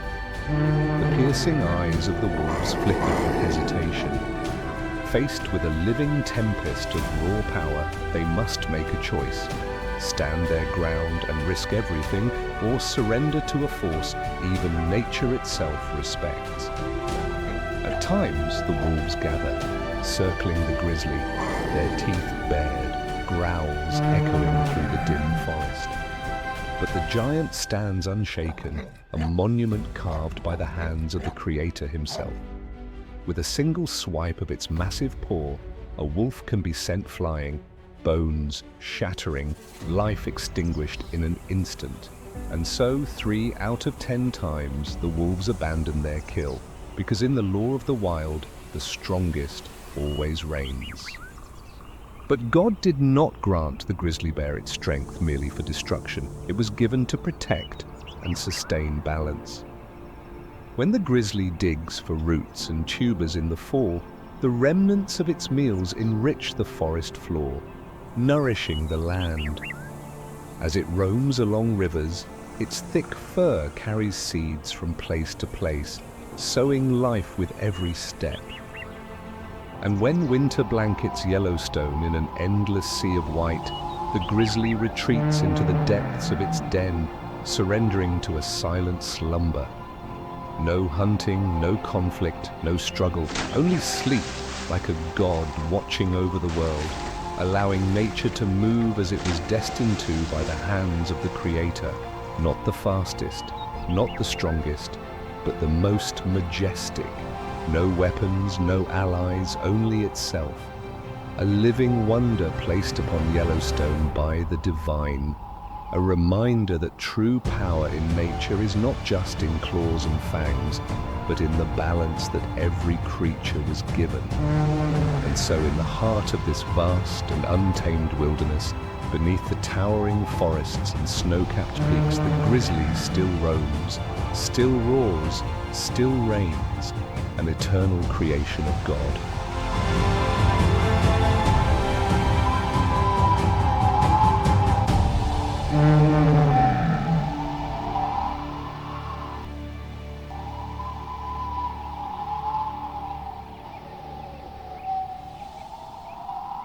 The piercing eyes of the wolves flicker with hesitation. Faced with a living tempest of raw power, they must make a choice. Stand their ground and risk everything, or surrender to a force even nature itself respects. At times, the wolves gather, circling the grizzly, their teeth bared, growls echoing through the dim forest. But the giant stands unshaken, a monument carved by the hands of the Creator himself. With a single swipe of its massive paw, a wolf can be sent flying, bones shattering, life extinguished in an instant. And so 3 out of 10 times the wolves abandon their kill, because in the law of the wild, the strongest always reigns. But God did not grant the grizzly bear its strength merely for destruction. It was given to protect and sustain balance. When the grizzly digs for roots and tubers in the fall, the remnants of its meals enrich the forest floor, nourishing the land. As it roams along rivers, its thick fur carries seeds from place to place, sowing life with every step. And when winter blankets Yellowstone in an endless sea of white, the grizzly retreats into the depths of its den, surrendering to a silent slumber. No hunting, no conflict, no struggle, only sleep like a god watching over the world, allowing nature to move as it was destined to by the hands of the Creator. Not the fastest, not the strongest, but the most majestic. No weapons, no allies, only itself. A living wonder placed upon Yellowstone by the divine. A reminder that true power in nature is not just in claws and fangs, but in the balance that every creature was given. And so in the heart of this vast and untamed wilderness, beneath the towering forests and snow-capped peaks, the grizzly still roams, still roars, still reigns, an eternal creation of God.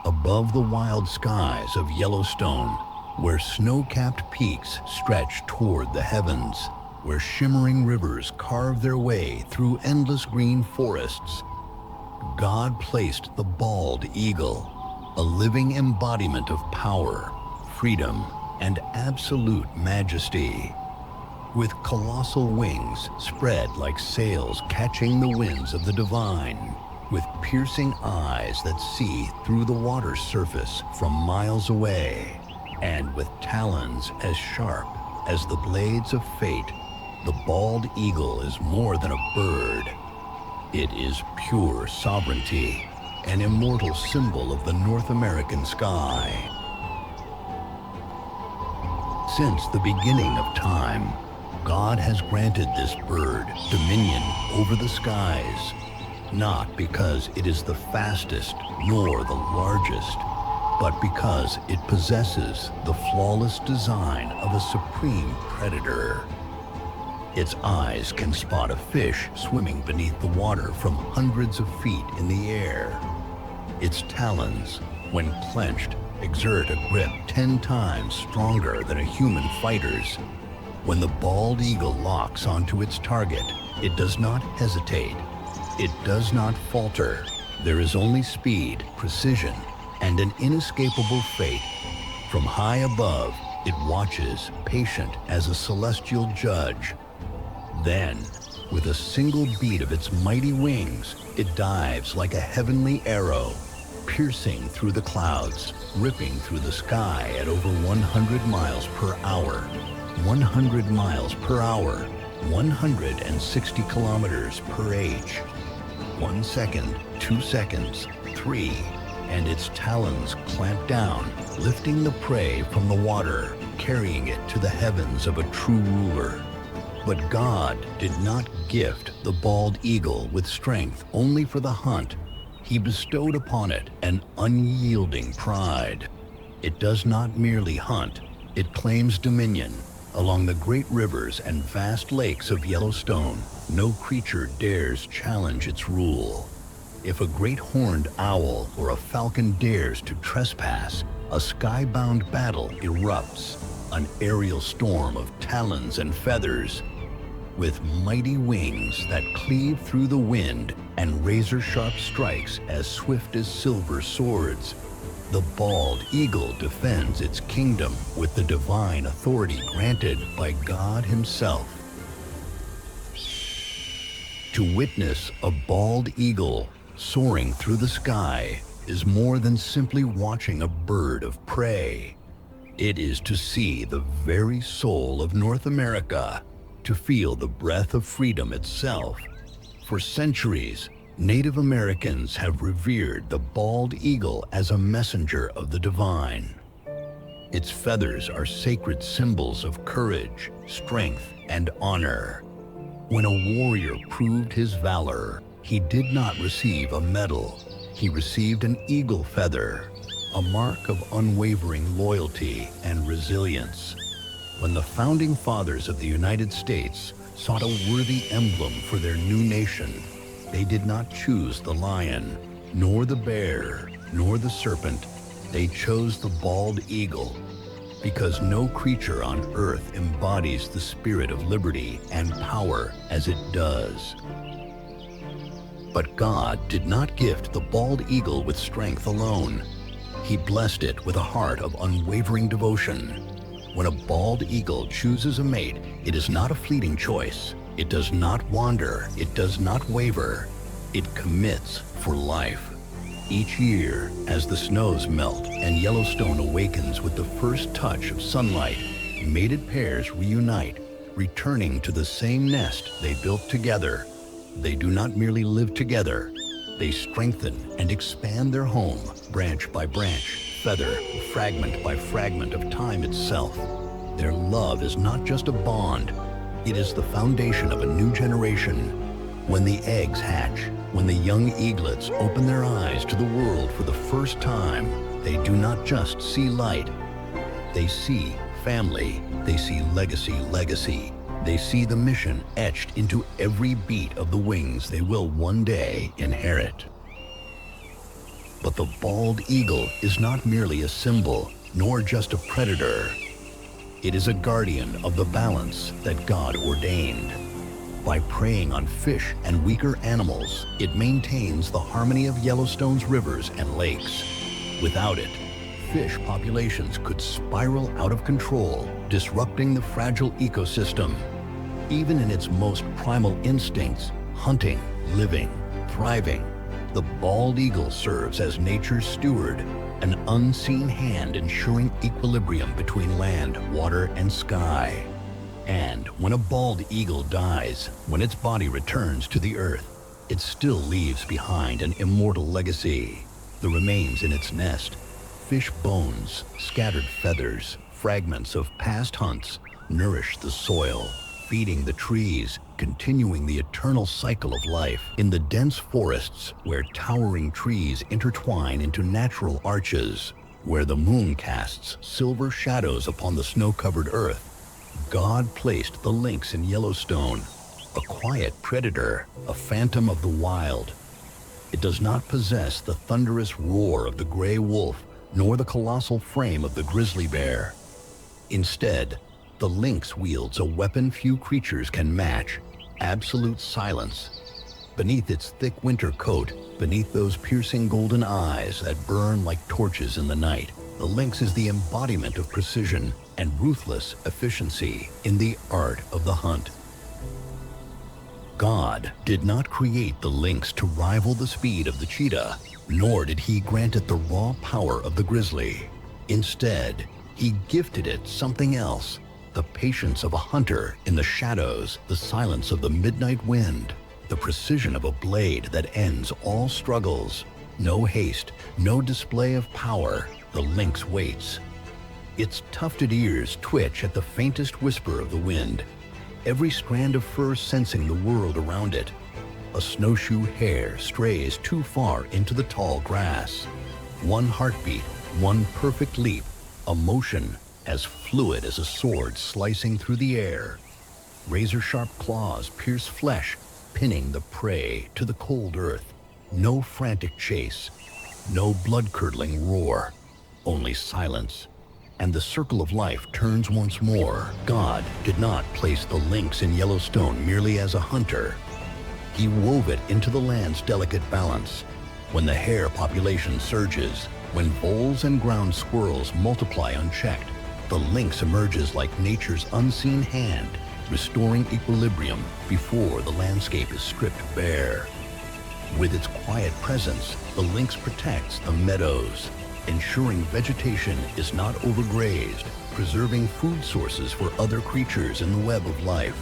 Above the wild skies of Yellowstone, where snow-capped peaks stretch toward the heavens, where shimmering rivers carve their way through endless green forests, God placed the bald eagle, a living embodiment of power, freedom, and absolute majesty. With colossal wings spread like sails catching the winds of the divine, with piercing eyes that see through the water's surface from miles away, and with talons as sharp as the blades of fate, the bald eagle is more than a bird. It is pure sovereignty, an immortal symbol of the North American sky. Since the beginning of time, God has granted this bird dominion over the skies, not because it is the fastest nor the largest, but because it possesses the flawless design of a supreme predator. Its eyes can spot a fish swimming beneath the water from hundreds of feet in the air. Its talons, when clenched, exert a grip 10 times stronger than a human fighter's. When the bald eagle locks onto its target, it does not hesitate. It does not falter. There is only speed, precision, and an inescapable fate. From high above, it watches, patient as a celestial judge. Then, with a single beat of its mighty wings, it dives like a heavenly arrow, piercing through the clouds, ripping through the sky at over 100 miles per hour. 100 miles per hour, 160 kilometers per h. 1 second, 2 seconds, 3, and its talons clamp down, lifting the prey from the water, carrying it to the heavens of a true ruler. But God did not gift the bald eagle with strength only for the hunt. He bestowed upon it an unyielding pride. It does not merely hunt, it claims dominion. Along the great rivers and vast lakes of Yellowstone, no creature dares challenge its rule. If a great horned owl or a falcon dares to trespass, a skybound battle erupts, an aerial storm of talons and feathers. With mighty wings that cleave through the wind and razor-sharp strikes as swift as silver swords, the bald eagle defends its kingdom with the divine authority granted by God Himself. To witness a bald eagle soaring through the sky is more than simply watching a bird of prey. It is to see the very soul of North America, to feel the breath of freedom itself. For centuries, Native Americans have revered the bald eagle as a messenger of the divine. Its feathers are sacred symbols of courage, strength, and honor. When a warrior proved his valor, he did not receive a medal. He received an eagle feather, a mark of unwavering loyalty and resilience. When the founding fathers of the United States sought a worthy emblem for their new nation, they did not choose the lion, nor the bear, nor the serpent. They chose the bald eagle, because no creature on earth embodies the spirit of liberty and power as it does. But God did not gift the bald eagle with strength alone. He blessed it with a heart of unwavering devotion. When a bald eagle chooses a mate, it is not a fleeting choice. It does not wander. It does not waver. It commits for life. Each year, as the snows melt and Yellowstone awakens with the first touch of sunlight, mated pairs reunite, returning to the same nest they built together. They do not merely live together. They strengthen and expand their home, branch by branch, feather, fragment by fragment of time itself. Their love is not just a bond, it is the foundation of a new generation. When the eggs hatch, when the young eaglets open their eyes to the world for the first time, they do not just see light. They see family, they see legacy. They see the mission etched into every beat of the wings they will one day inherit. But the bald eagle is not merely a symbol, nor just a predator. It is a guardian of the balance that God ordained. By preying on fish and weaker animals, it maintains the harmony of Yellowstone's rivers and lakes. Without it, fish populations could spiral out of control, disrupting the fragile ecosystem. Even in its most primal instincts, hunting, living, thriving, the bald eagle serves as nature's steward, an unseen hand ensuring equilibrium between land, water, and sky. And when a bald eagle dies, when its body returns to the earth, it still leaves behind an immortal legacy. The remains in its nest, fish bones, scattered feathers, fragments of past hunts, nourish the soil, feeding the trees, continuing the eternal cycle of life. In the dense forests where towering trees intertwine into natural arches, where the moon casts silver shadows upon the snow-covered earth, God placed the lynx in Yellowstone, a quiet predator, a phantom of the wild. It does not possess the thunderous roar of the gray wolf, nor the colossal frame of the grizzly bear. Instead, the the lynx wields a weapon few creatures can match: absolute silence. Beneath its thick winter coat, beneath those piercing golden eyes that burn like torches in the night, the lynx is the embodiment of precision and ruthless efficiency in the art of the hunt. God did not create the lynx to rival the speed of the cheetah, nor did he grant it the raw power of the grizzly. Instead, he gifted it something else: the patience of a hunter in the shadows, the silence of the midnight wind, the precision of a blade that ends all struggles. No haste, no display of power. The lynx waits. Its tufted ears twitch at the faintest whisper of the wind, every strand of fur sensing the world around it. A snowshoe hare strays too far into the tall grass. One heartbeat, one perfect leap, a motion as fluid as a sword slicing through the air. Razor-sharp claws pierce flesh, pinning the prey to the cold earth. No frantic chase, no blood-curdling roar, only silence. And the circle of life turns once more. God did not place the lynx in Yellowstone merely as a hunter. He wove it into the land's delicate balance. When the hare population surges, when voles and ground squirrels multiply unchecked, the lynx emerges like nature's unseen hand, restoring equilibrium before the landscape is stripped bare. With its quiet presence, the lynx protects the meadows, ensuring vegetation is not overgrazed, preserving food sources for other creatures in the web of life.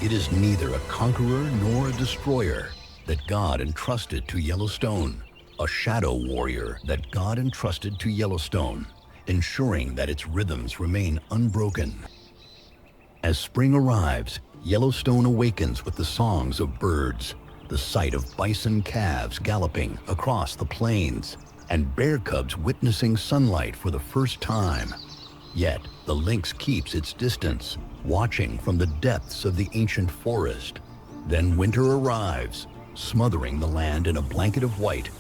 It is neither a conqueror nor a destroyer that God entrusted to Yellowstone, a shadow warrior that God entrusted to Yellowstone, ensuring that its rhythms remain unbroken. As spring arrives, Yellowstone awakens with the songs of birds, the sight of bison calves galloping across the plains, and bear cubs witnessing sunlight for the first time. Yet, the lynx keeps its distance, watching from the depths of the ancient forest. Then winter arrives, smothering the land in a blanket of white.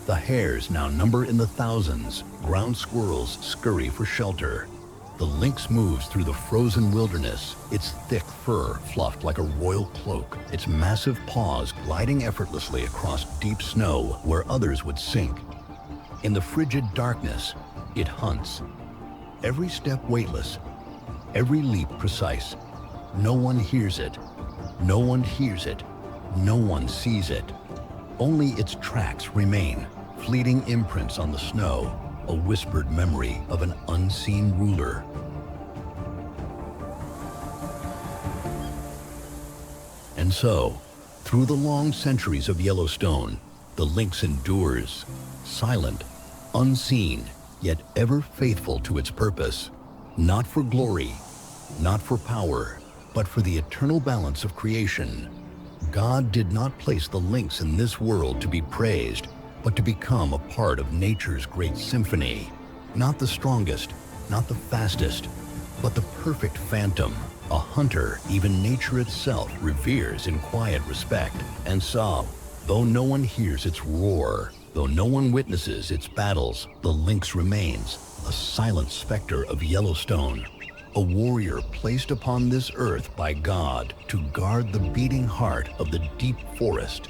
The hares now number in the thousands. Ground squirrels scurry for shelter. The lynx moves through the frozen wilderness, its thick fur fluffed like a royal cloak, its massive paws gliding effortlessly across deep snow where others would sink. In the frigid darkness, it hunts. Every step weightless, every leap precise. No one hears it. No one hears it. No one sees it. Only its tracks remain, fleeting imprints on the snow, a whispered memory of an unseen ruler. And so, through the long centuries of Yellowstone, the lynx endures, silent, unseen, yet ever faithful to its purpose. Not for glory, not for power, but for the eternal balance of creation. God did not place the lynx in this world to be praised, but to become a part of nature's great symphony. Not the strongest, not the fastest, but the perfect phantom, a hunter even nature itself reveres in quiet respect. And so, though no one hears its roar, though no one witnesses its battles, the lynx remains a silent specter of Yellowstone, a warrior placed upon this earth by God to guard the beating heart of the deep forest.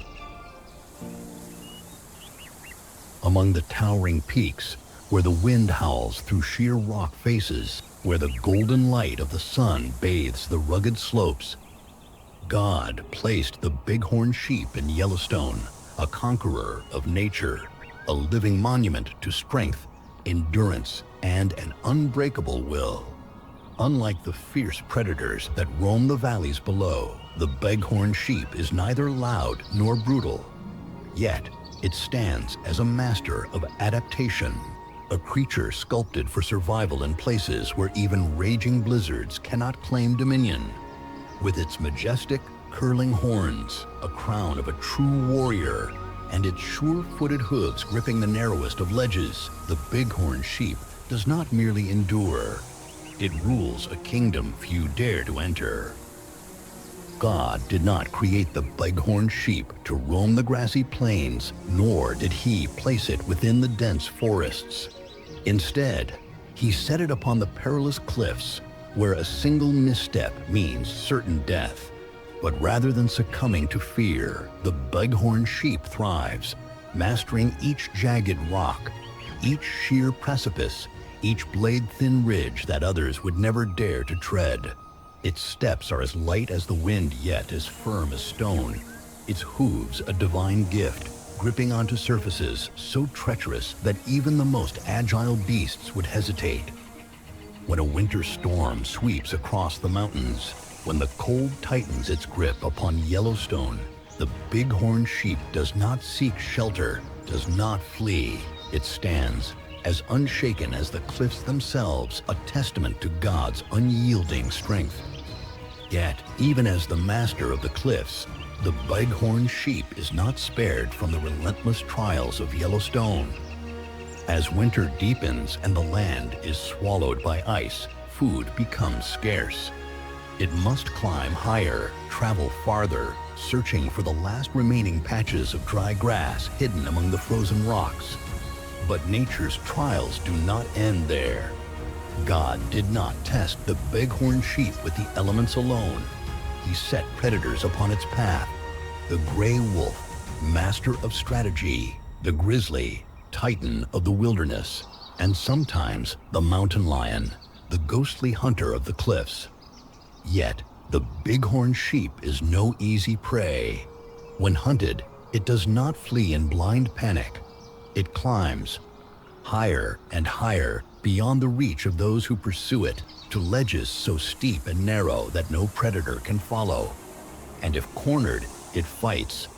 Among the towering peaks, where the wind howls through sheer rock faces, where the golden light of the sun bathes the rugged slopes, God placed the bighorn sheep in Yellowstone, a conqueror of nature, a living monument to strength, endurance, and an unbreakable will. Unlike the fierce predators that roam the valleys below, the bighorn sheep is neither loud nor brutal. Yet, it stands as a master of adaptation, a creature sculpted for survival in places where even raging blizzards cannot claim dominion. With its majestic, curling horns, a crown of a true warrior, and its sure-footed hooves gripping the narrowest of ledges, the bighorn sheep does not merely endure. It rules a kingdom few dare to enter. God did not create the bighorn sheep to roam the grassy plains, nor did he place it within the dense forests. Instead, he set it upon the perilous cliffs, where a single misstep means certain death. But rather than succumbing to fear, the bighorn sheep thrives, mastering each jagged rock, each sheer precipice, each blade-thin ridge that others would never dare to tread. Its steps are as light as the wind, yet as firm as stone. Its hooves a divine gift, gripping onto surfaces so treacherous that even the most agile beasts would hesitate. When a winter storm sweeps across the mountains, when the cold tightens its grip upon Yellowstone, the bighorn sheep does not seek shelter, does not flee. It stands, as unshaken as the cliffs themselves, a testament to God's unyielding strength. Yet, even as the master of the cliffs, the bighorn sheep is not spared from the relentless trials of Yellowstone. As winter deepens and the land is swallowed by ice, food becomes scarce. It must climb higher, travel farther, searching for the last remaining patches of dry grass hidden among the frozen rocks. But nature's trials do not end there. God did not test the bighorn sheep with the elements alone. He set predators upon its path. The gray wolf, master of strategy, the grizzly, titan of the wilderness, and sometimes the mountain lion, the ghostly hunter of the cliffs. Yet, the bighorn sheep is no easy prey. When hunted, it does not flee in blind panic. It climbs higher and higher beyond the reach of those who pursue it, to ledges so steep and narrow that no predator can follow. And if cornered, it fights.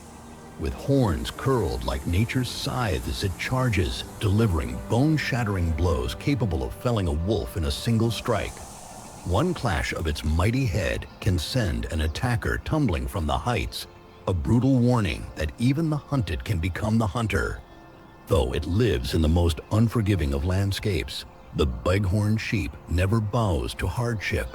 With horns curled like nature's scythes, it charges, delivering bone-shattering blows capable of felling a wolf in a single strike. One clash of its mighty head can send an attacker tumbling from the heights, a brutal warning that even the hunted can become the hunter. Though it lives in the most unforgiving of landscapes, the bighorn sheep never bows to hardship.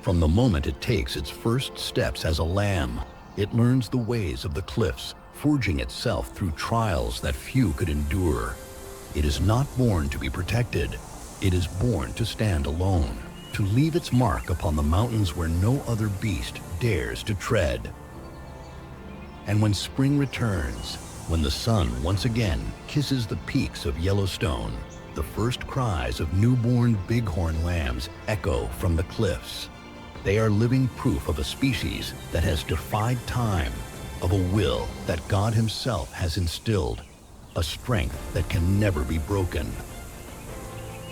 From the moment it takes its first steps as a lamb, it learns the ways of the cliffs, forging itself through trials that few could endure. It is not born to be protected. It is born to stand alone, to leave its mark upon the mountains where no other beast dares to tread. And when spring returns, when the sun once again kisses the peaks of Yellowstone, the first cries of newborn bighorn lambs echo from the cliffs. They are living proof of a species that has defied time, of a will that God Himself has instilled, a strength that can never be broken.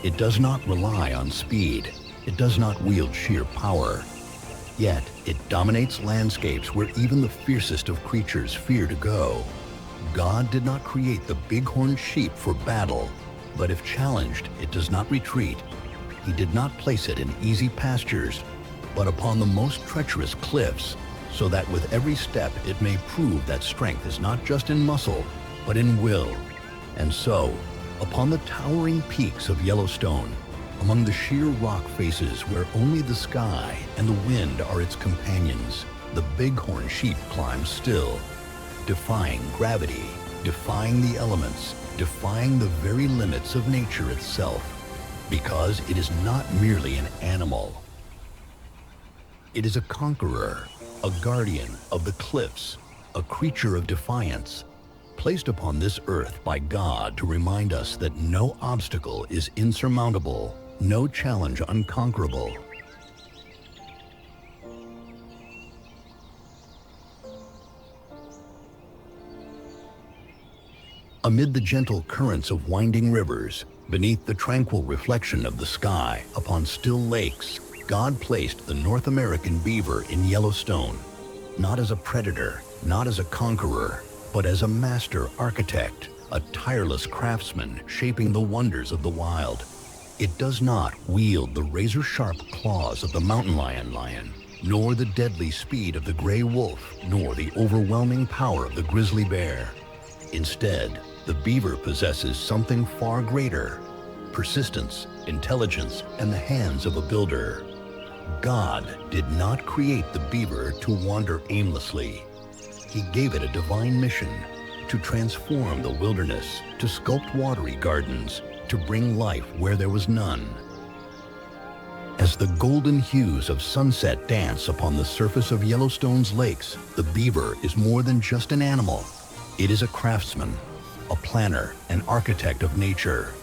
It does not rely on speed. It does not wield sheer power. Yet it dominates landscapes where even the fiercest of creatures fear to go. God did not create the bighorn sheep for battle, but if challenged, it does not retreat. He did not place it in easy pastures, but upon the most treacherous cliffs, so that with every step it may prove that strength is not just in muscle, but in will. And so, upon the towering peaks of Yellowstone, among the sheer rock faces where only the sky and the wind are its companions, the bighorn sheep climbs still, defying gravity, defying the elements, defying the very limits of nature itself, because it is not merely an animal. It is a conqueror, a guardian of the cliffs, a creature of defiance, placed upon this earth by God to remind us that no obstacle is insurmountable, no challenge unconquerable. Amid the gentle currents of winding rivers, beneath the tranquil reflection of the sky, upon still lakes, God placed the North American beaver in Yellowstone, not as a predator, not as a conqueror, but as a master architect, a tireless craftsman shaping the wonders of the wild. It does not wield the razor-sharp claws of the mountain lion, nor the deadly speed of the gray wolf, nor the overwhelming power of the grizzly bear. Instead, the beaver possesses something far greater: persistence, intelligence, and the hands of a builder. God did not create the beaver to wander aimlessly. He gave it a divine mission: to transform the wilderness, to sculpt watery gardens, to bring life where there was none. As the golden hues of sunset dance upon the surface of Yellowstone's lakes, the beaver is more than just an animal. It is a craftsman, a planner, an architect of nature.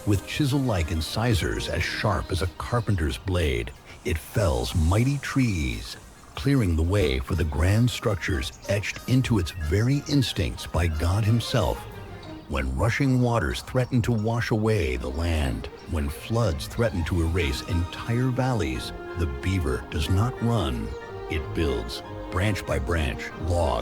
With chisel-like incisors as sharp as a carpenter's blade, it fells mighty trees, clearing the way for the grand structures etched into its very instincts by God Himself. When rushing waters threaten to wash away the land, when floods threaten to erase entire valleys, the beaver does not run. It builds, branch by branch, log